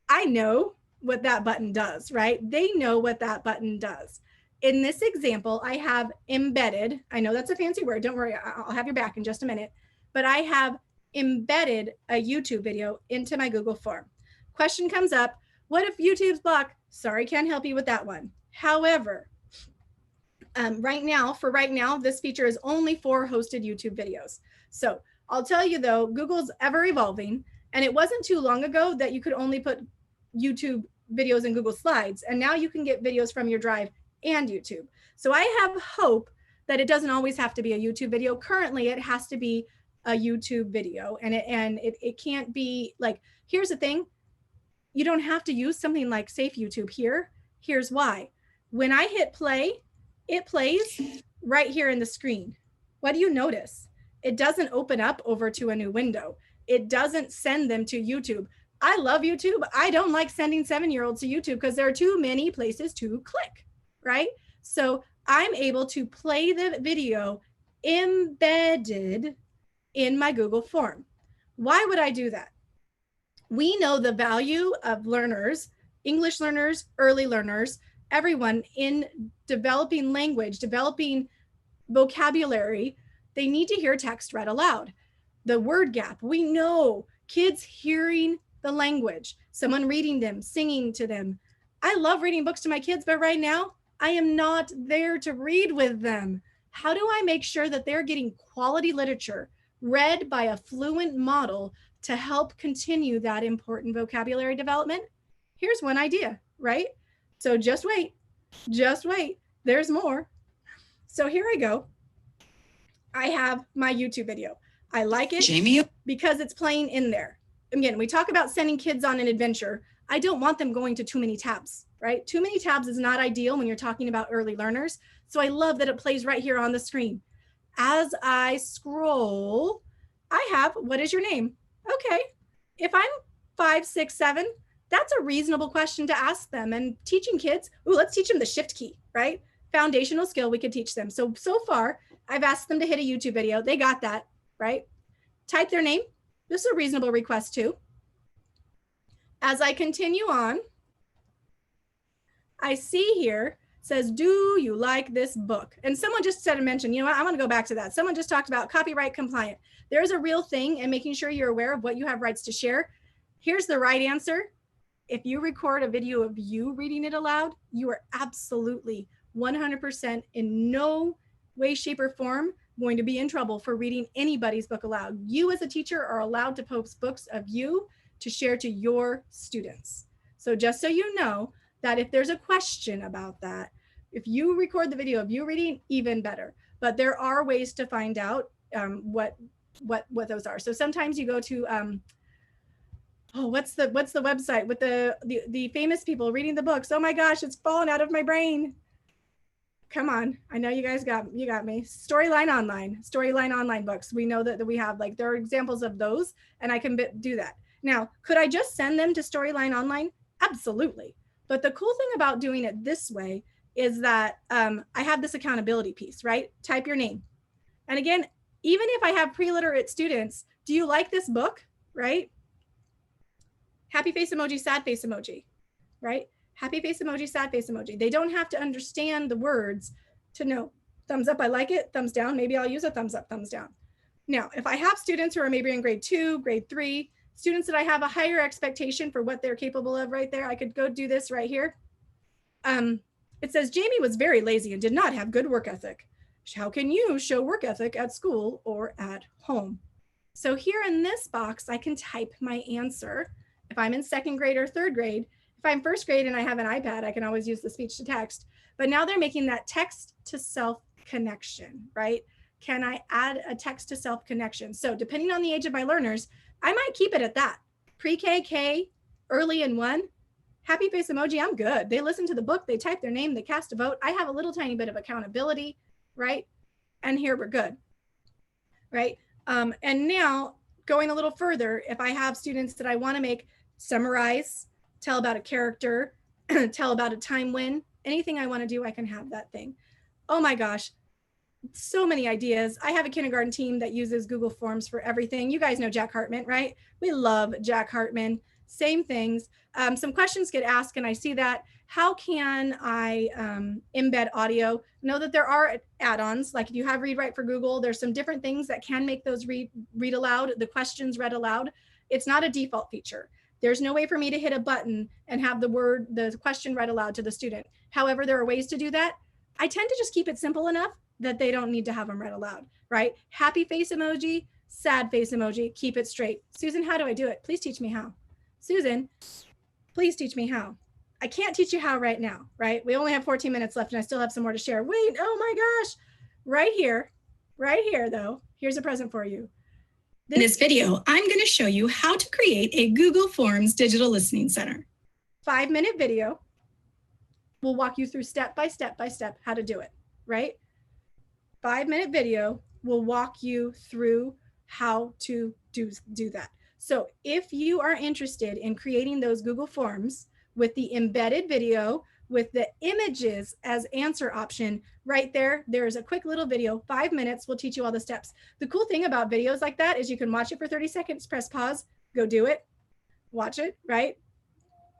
I know what that button does, right? They know what that button does. In this example, I have embedded, I know that's a fancy word, don't worry, I'll have your back in just a minute, but I have embedded a YouTube video into my Google form. Question comes up, what if YouTube's blocked? Sorry, can't help you with that one. However, right now, this feature is only for hosted YouTube videos. So I'll tell you though, Google's ever evolving, and it wasn't too long ago that you could only put YouTube videos in Google Slides, and now you can get videos from your Drive and YouTube. So I have hope that it doesn't always have to be a YouTube video. Currently, it has to be a YouTube video, and it can't be like, here's the thing, you don't have to use something like Safe YouTube here. Here's why. When I hit play, it plays right here in the screen. What do you notice? It doesn't open up over to a new window. It doesn't send them to YouTube. I love YouTube. I don't like sending 7-year-olds to YouTube because there are too many places to click, right? So I'm able to play the video embedded in my Google form. Why would I do that? We know the value of learners, English learners, early learners, everyone in developing language, developing vocabulary. They need to hear text read aloud. The word gap, we know kids hearing the language, someone reading them, singing to them. I love reading books to my kids, but right now I am not there to read with them. How do I make sure that they're getting quality literature read by a fluent model to help continue that important vocabulary development? Here's one idea, right? So just wait, there's more. So here I go. I have my YouTube video. I like it, Jamie, because it's playing in there. Again, we talk about sending kids on an adventure. I don't want them going to too many tabs, right? Too many tabs is not ideal when you're talking about early learners. So I love that it plays right here on the screen. As I scroll, I have, what is your name? Okay, if I'm 5, 6, 7, that's a reasonable question to ask them. And teaching kids, let's teach them the shift key, right? Foundational skill we could teach them. So far, I've asked them to hit a YouTube video. They got that, right? Type their name. This is a reasonable request too. As I continue on, I see here, says, do you like this book? And someone just said and mentioned, you know what, I want to go back to that. Someone just talked about copyright compliant. There's a real thing and making sure you're aware of what you have rights to share. Here's the right answer. If you record a video of you reading it aloud, you are absolutely 100% in no way, shape, or form going to be in trouble for reading anybody's book aloud. You as a teacher are allowed to post books of you to share to your students. So just so you know that if there's a question about that, if you record the video of you reading, even better. But there are ways to find out what those are. So sometimes you go to what's the website with the famous people reading the books? Oh my gosh, it's fallen out of my brain. Come on, I know you guys got me. Storyline Online books. We know that we have, like, there are examples of those, and I can do that. Now, could I just send them to Storyline Online? Absolutely. But the cool thing about doing it this way is that I have this accountability piece, right? Type your name. And again, even if I have pre-literate students, do you like this book, right? Happy face emoji, sad face emoji, right? happy face emoji, sad face emoji. They don't have to understand the words to know thumbs up, I like it, thumbs down, maybe I'll use a thumbs up, thumbs down. Now, if I have students who are maybe in grade 2, grade 3, students that I have a higher expectation for what they're capable of right there, I could go do this right here. It says, Jamie was very lazy and did not have good work ethic. How can you show work ethic at school or at home? So here in this box, I can type my answer. If I'm in 2nd grade or 3rd grade, if I'm 1st grade and I have an iPad, I can always use the speech to text. But now they're making that text to self connection, right? Can I add a text to self connection? So depending on the age of my learners, I might keep it at that. Pre-K, K, early in 1, happy face emoji, I'm good. They listen to the book, they type their name, they cast a vote. I have a little tiny bit of accountability, right? And here we're good, right? And now going a little further, if I have students that I want to make summarize, tell about a character, tell about a time when, anything I want to do, I can have that thing. Oh my gosh, so many ideas. I have a kindergarten team that uses Google Forms for everything. You guys know Jack Hartman, right? We love Jack Hartman. Same things. Some questions get asked and I see that. How can I embed audio? Know that there are add-ons, like if you have Read Write for Google, there's some different things that can make those read aloud, the questions read aloud. It's not a default feature. There's no way for me to hit a button and have the question read aloud to the student. However, there are ways to do that. I tend to just keep it simple enough that they don't need to have them read aloud, right? Happy face emoji, sad face emoji, keep it straight. Susan, how do I do it? Please teach me how. Susan, please teach me how. I can't teach you how right now, right? We only have 14 minutes left and I still have some more to share. Wait, oh my gosh. Right here though, here's a present for you. In this video, I'm going to show you how to create a Google Forms digital listening center. 5-minute video. We'll walk you through step by step how to do it, right? 5-minute video will walk you through how to do that. So if you are interested in creating those Google Forms with the embedded video, with the images as answer option, right there, there's a quick little video, 5 minutes, will teach you all the steps. The cool thing about videos like that is you can watch it for 30 seconds, press pause, go do it, watch it, right?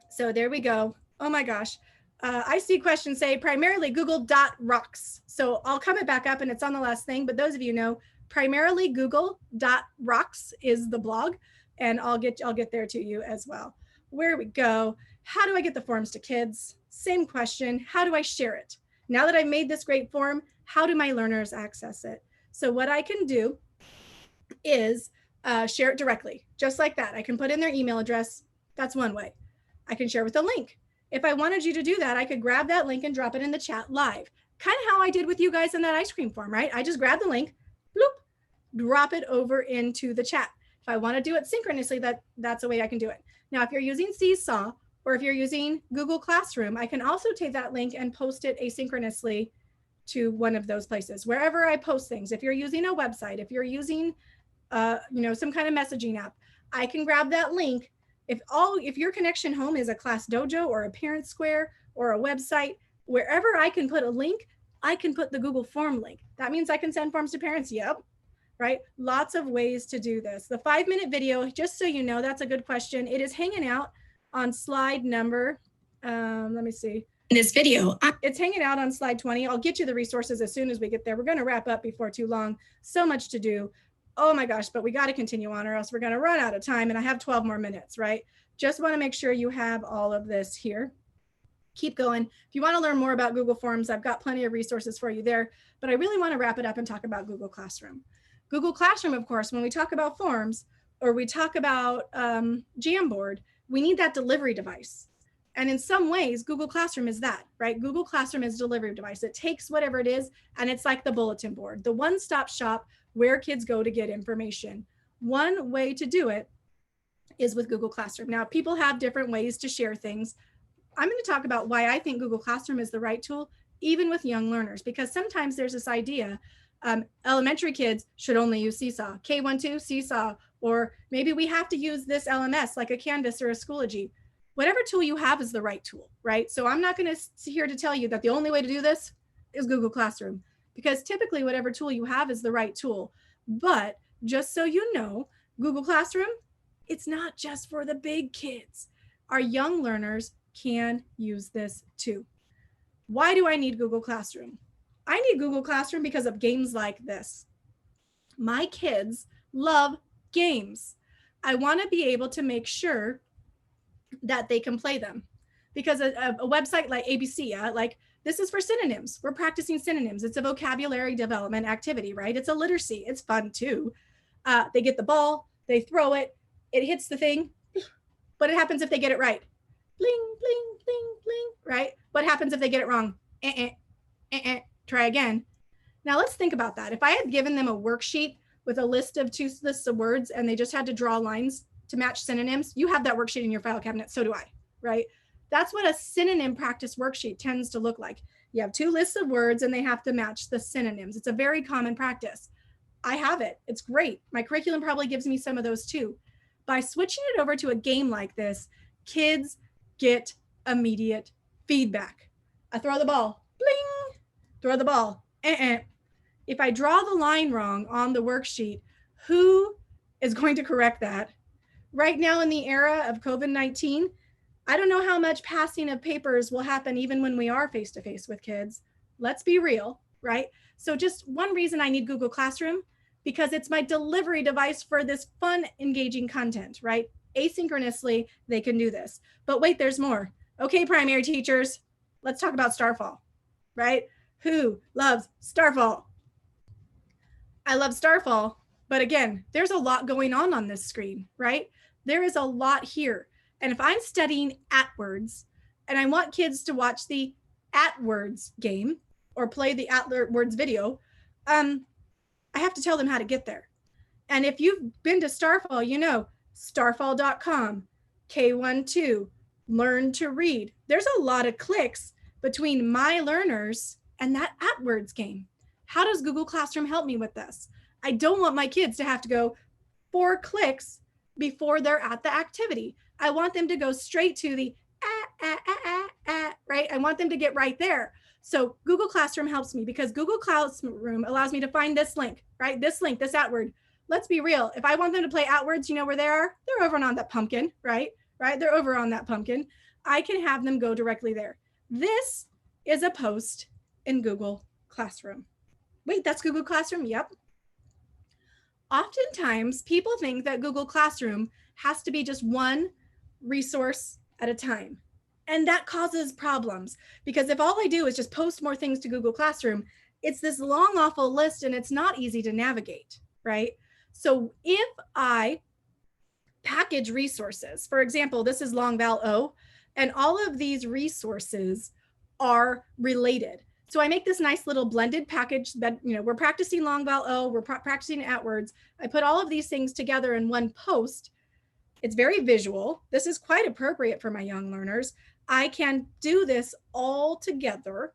So there we go. Oh my gosh. I see questions say primarily Google.rocks. So I'll comment back up and it's on the last thing, but those of you know, primarily Google.rocks is the blog and I'll get there to you as well. Where we go. How do I get the forms to kids? Same question. How do I share it? Now that I've made this great form, how do my learners access it? So what I can do is share it directly, just like that. I can put in their email address. That's one way. I can share with a link. If I wanted you to do that, I could grab that link and drop it in the chat live. Kind of how I did with you guys in that ice cream form, right? I just grab the link, bloop, drop it over into the chat. If I want to do it synchronously, that's a way I can do it. Now, if you're using Seesaw or if you're using Google Classroom, I can also take that link and post it asynchronously to one of those places, wherever I post things. If you're using a website, if you're using some kind of messaging app, I can grab that link. If your connection home is a Class Dojo or a Parent Square or a website, wherever I can put a link, I can put the Google Form link. That means I can send forms to parents. Yep. Right? Lots of ways to do this. The 5-minute video, just so you know, that's a good question. It is hanging out on slide number, let me see. In this video, it's hanging out on slide 20. I'll get you the resources as soon as we get there. We're going to wrap up before too long. So much to do. Oh my gosh, but we got to continue on or else we're going to run out of time and I have 12 more minutes, right? Just want to make sure you have all of this here. Keep going. If you want to learn more about Google Forms, I've got plenty of resources for you there, but I really want to wrap it up and talk about Google Classroom. Google Classroom, of course, when we talk about forms or we talk about Jamboard, we need that delivery device. And in some ways, Google Classroom is that, right? Google Classroom is a delivery device. It takes whatever it is, and it's like the bulletin board, the one-stop shop where kids go to get information. One way to do it is with Google Classroom. Now, people have different ways to share things. I'm going to talk about why I think Google Classroom is the right tool, even with young learners, because sometimes there's this idea, elementary kids should only use Seesaw, K-1-2, Seesaw, or maybe we have to use this LMS like a Canvas or a Schoology. Whatever tool you have is the right tool, right? So I'm not going to sit here to tell you that the only way to do this is Google Classroom, because typically whatever tool you have is the right tool. But just so you know, Google Classroom, it's not just for the big kids. Our young learners can use this too. Why do I need Google Classroom? I need Google Classroom because of games like this. My kids love games. I want to be able to make sure that they can play them, because a website like ABC, like this is for synonyms. We're practicing synonyms. It's a vocabulary development activity, right? It's a literacy. It's fun too. They get the ball, they throw it, it hits the thing. What happens if they get it right? Bling, bling, bling, bling, right? What happens if they get it wrong? Try again. Now let's think about that. If I had given them a worksheet with a list of two lists of words and they just had to draw lines to match synonyms, you have that worksheet in your file cabinet. So do I, right? That's what a synonym practice worksheet tends to look like. You have two lists of words and they have to match the synonyms. It's a very common practice. I have it. It's great. My curriculum probably gives me some of those too. By switching it over to a game like this, kids get immediate feedback. I throw the ball, bling, throw the ball, If I draw the line wrong on the worksheet, who is going to correct that? Right now in the era of COVID-19, I don't know how much passing of papers will happen even when we are face-to-face with kids. Let's be real, right? So just one reason I need Google Classroom, because it's my delivery device for this fun, engaging content, right? Asynchronously, they can do this. But wait, there's more. Okay, primary teachers, let's talk about Starfall, right? Who loves Starfall? I love Starfall, but again, there's a lot going on this screen, right? There is a lot here. And if I'm studying AtWords and I want kids to watch the AtWords game or play the AtWords video, I have to tell them how to get there. And if you've been to Starfall, you know, starfall.com, K12, learn to read. There's a lot of clicks between my learners and that AtWords game. How does Google Classroom help me with this? I don't want my kids to have to go 4 clicks before they're at the activity. I want them to go straight to the right? I want them to get right there. So Google Classroom helps me because Google Classroom allows me to find this link, right? This link, this AtWord. Let's be real. If I want them to play AtWords, you know where they are? They're over on that pumpkin, right? They're over on that pumpkin. I can have them go directly there. This is a post in Google Classroom. Wait, that's Google Classroom? Yep. Oftentimes, people think that Google Classroom has to be just one resource at a time. And that causes problems because if all I do is just post more things to Google Classroom, it's this long, awful list and it's not easy to navigate, right? So if I package resources, for example, this is long val O, and all of these resources are related. So I make this nice little blended package that, you know, we're practicing long val O, we're practicing AtWords. I put all of these things together in one post. It's very visual. This is quite appropriate for my young learners. I can do this all together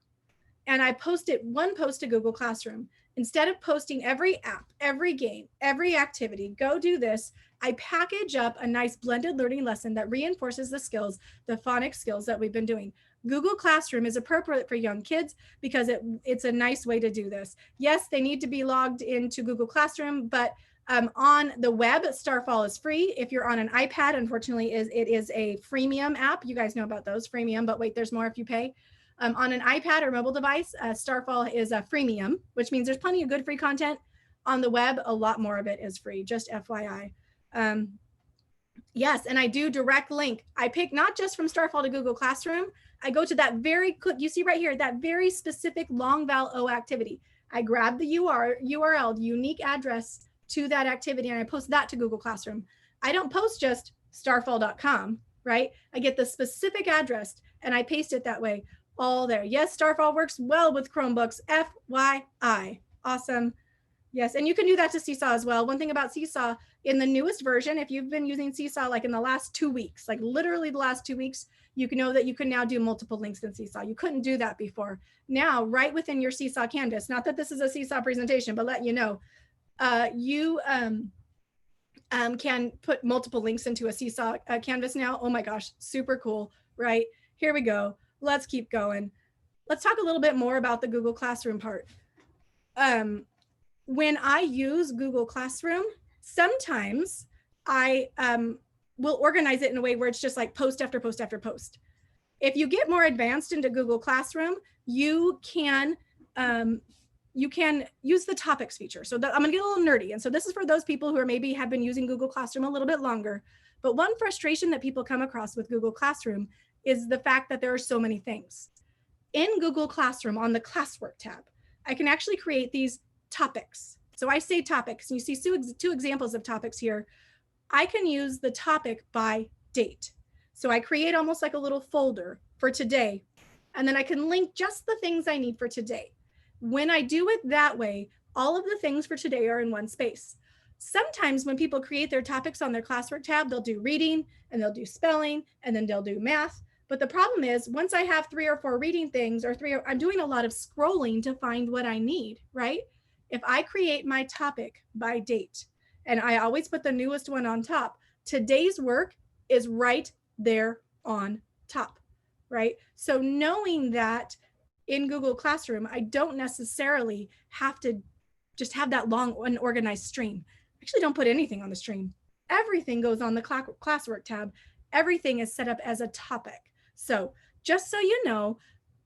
and I post it one post to Google Classroom. Instead of posting every app, every game, every activity, go do this, I package up a nice blended learning lesson that reinforces the skills, the phonics skills that we've been doing. Google Classroom is appropriate for young kids because it's a nice way to do this. Yes, they need to be logged into Google Classroom, but on the web, Starfall is free. If you're on an iPad, unfortunately, it is a freemium app. You guys know about those, freemium, but wait, there's more if you pay. On an iPad or mobile device, Starfall is a freemium, which means there's plenty of good free content. On the web, a lot more of it is free, just FYI. Yes, and I do direct link. I pick not just from Starfall to Google Classroom, I go to that very quick, you see right here, that very specific long val O activity. I grab the URL, the unique address to that activity, and I post that to Google Classroom. I don't post just starfall.com, right? I get the specific address and I paste it that way all there. Yes, Starfall works well with Chromebooks, FYI. Awesome. Yes, and you can do that to Seesaw as well. One thing about Seesaw, in the newest version, if you've been using Seesaw like in the last 2 weeks, like literally the last 2 weeks, you can know that you can now do multiple links in Seesaw. You couldn't do that before. Now, right within your Seesaw canvas, not that this is a Seesaw presentation, but let you know, you can put multiple links into a Seesaw canvas now. Oh my gosh, super cool, right? Here we go. Let's keep going. Let's talk a little bit more about the Google Classroom part. When I use Google Classroom, sometimes I will organize it in a way where it's just like post after post after post. If you get more advanced into Google Classroom, you can use the topics feature. So I'm gonna get a little nerdy. And so this is for those people who are maybe have been using Google Classroom a little bit longer. But one frustration that people come across with Google Classroom is the fact that there are so many things. In Google Classroom on the classwork tab, I can actually create these topics. So I say topics, and you see two examples of topics here. I can use the topic by date. So I create almost like a little folder for today, and then I can link just the things I need for today. When I do it that way, all of the things for today are in one space. Sometimes when people create their topics on their classwork tab, they'll do reading and they'll do spelling and then they'll do math. But the problem is once I have 3 or 4 reading things I'm doing a lot of scrolling to find what I need, right? If I create my topic by date, and I always put the newest one on top, today's work is right there on top, right? So knowing that in Google Classroom, I don't necessarily have to just have that long unorganized stream. I actually don't put anything on the stream. Everything goes on the classwork tab. Everything is set up as a topic. So just so you know,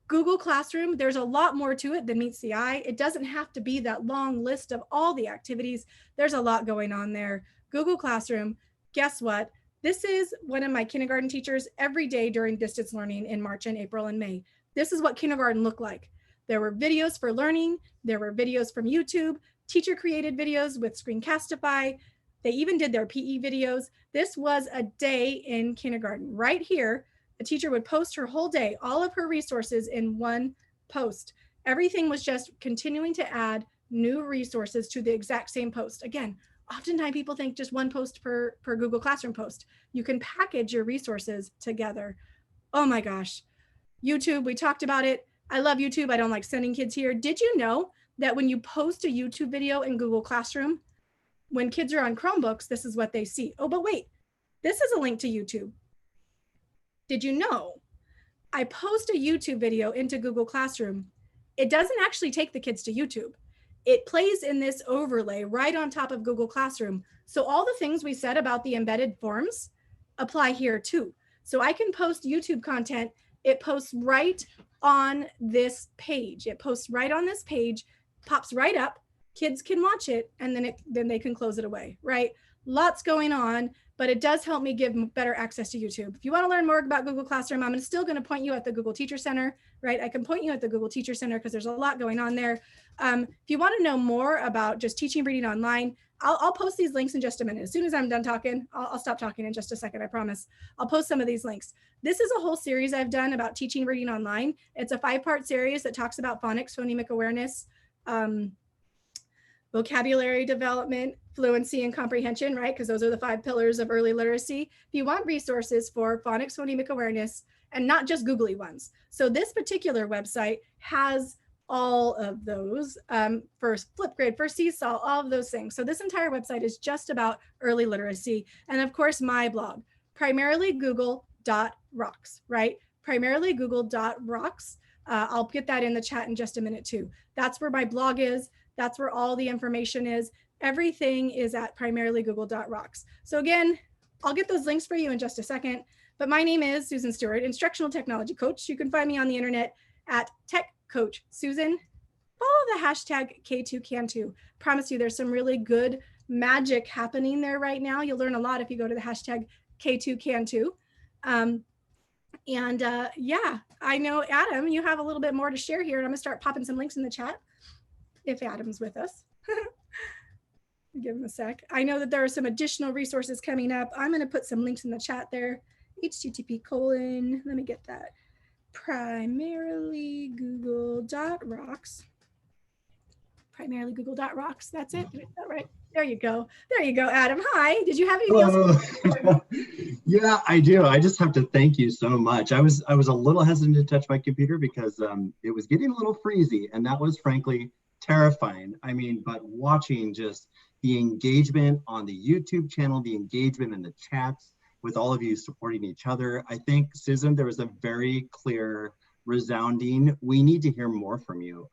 Google Classroom, there's a lot more to it than meets the eye. It doesn't have to be that long list of all the activities. There's a lot going on there. Google Classroom, guess what? This is one of my kindergarten teachers every day during distance learning in March and April and May. This is what kindergarten looked like. There were videos for learning. There were videos from YouTube, teacher created videos with Screencastify. They even did their PE videos. This was a day in kindergarten. Right here, a teacher would post her whole day, all of her resources in one post. Everything was just continuing to add new resources to the exact same post. Again, oftentimes people think just one post per Google Classroom post. You can package your resources together. Oh my gosh. YouTube, we talked about it. I love YouTube. I don't like sending kids here. Did you know that when you post a YouTube video in Google Classroom, when kids are on Chromebooks, this is what they see. Oh, but wait, this is a link to YouTube. Did you know I post a YouTube video into Google Classroom? It doesn't actually take the kids to YouTube. It plays in this overlay right on top of Google Classroom. So all the things we said about the embedded forms apply here too. So I can post YouTube content. It posts right on this page. It posts right on this page, pops right up. Kids can watch it, and then they can close it away, right? Lots going on, but it does help me give better access to YouTube. If you want to learn more about Google Classroom, I'm still going to point you at the Google Teacher Center, right? I can point you at the Google Teacher Center because there's a lot going on there. If you want to know more about just teaching reading online, I'll post these links in just a minute. As soon as I'm done talking, I'll stop talking in just a second, I promise. I'll post some of these links. This is a whole series I've done about teaching reading online. It's a 5-part series that talks about phonics, phonemic awareness, vocabulary development, fluency, and comprehension, right? Because those are the 5 pillars of early literacy. If you want resources for phonics, phonemic awareness, and not just googly ones. So this particular website has all of those for Flipgrid, for Seesaw, all of those things. So this entire website is just about early literacy. And of course, my blog, primarily google.rocks, right? Primarily google.rocks. I'll get that in the chat in just a minute too. That's where my blog is. That's where all the information is. Everything is at primarily google.rocks. So again, I'll get those links for you in just a second. But my name is Susan Stewart, Instructional Technology Coach. You can find me on the internet at Tech Coach Susan. Follow the hashtag K2Can2. Promise you there's some really good magic happening there right now. You'll learn a lot if you go to the hashtag K2Can2. Yeah, I know, Adam, you have a little bit more to share here, and I'm gonna start popping some links in the chat if Adam's with us. Give him a sec. I know that there are some additional resources coming up. I'm gonna put some links in the chat there. http:// let me get that. Primarily google.rocks. Primarily google.rocks. That's it. Is that right? There you go. There you go, Adam. Hi. Did you have anything else? Yeah, I do. I just have to thank you so much. I was a little hesitant to touch my computer because it was getting a little freezy, and that was frankly terrifying. I mean, but watching just the engagement on the YouTube channel, the engagement in the chats with all of you supporting each other. I think, Susan, there was a very clear, resounding, we need to hear more from you.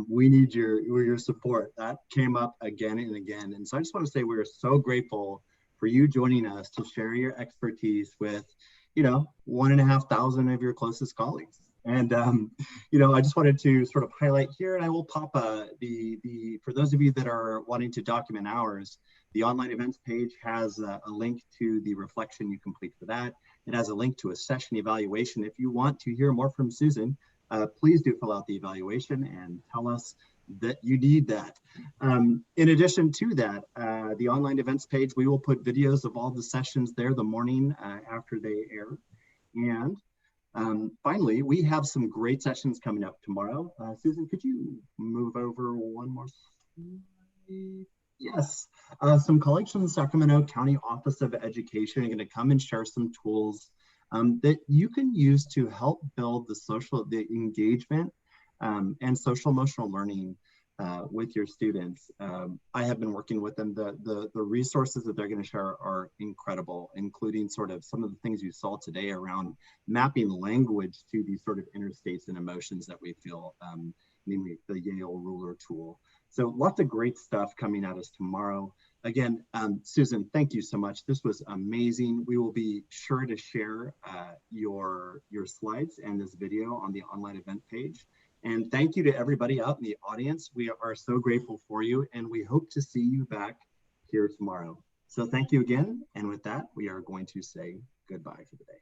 We need your support. That came up again and again. And so I just want to say we're so grateful for you joining us to share your expertise with 1,500 of your closest colleagues. And, I just wanted to sort of highlight here, and I will pop for those of you that are wanting to document hours, the online events page has a link to the reflection you complete for that. It has a link to a session evaluation. If you want to hear more from Susan, please do fill out the evaluation and tell us that you need that. In addition to that, the online events page, we will put videos of all the sessions there the morning after they air. And finally, we have some great sessions coming up tomorrow. Susan, could you move over one more slide? Yes, some colleagues from the Sacramento County Office of Education are going to come and share some tools that you can use to help build the engagement and social emotional learning with your students. I have been working with them. The resources that they're going to share are incredible, including sort of some of the things you saw today around mapping language to these sort of interstates and emotions that we feel, namely the Yale ruler tool. So lots of great stuff coming at us tomorrow. Again, Susan, thank you so much. This was amazing. We will be sure to share your slides and this video on the online event page. And thank you to everybody out in the audience. We are so grateful for you, and we hope to see you back here tomorrow. So thank you again. And with that, we are going to say goodbye for the day.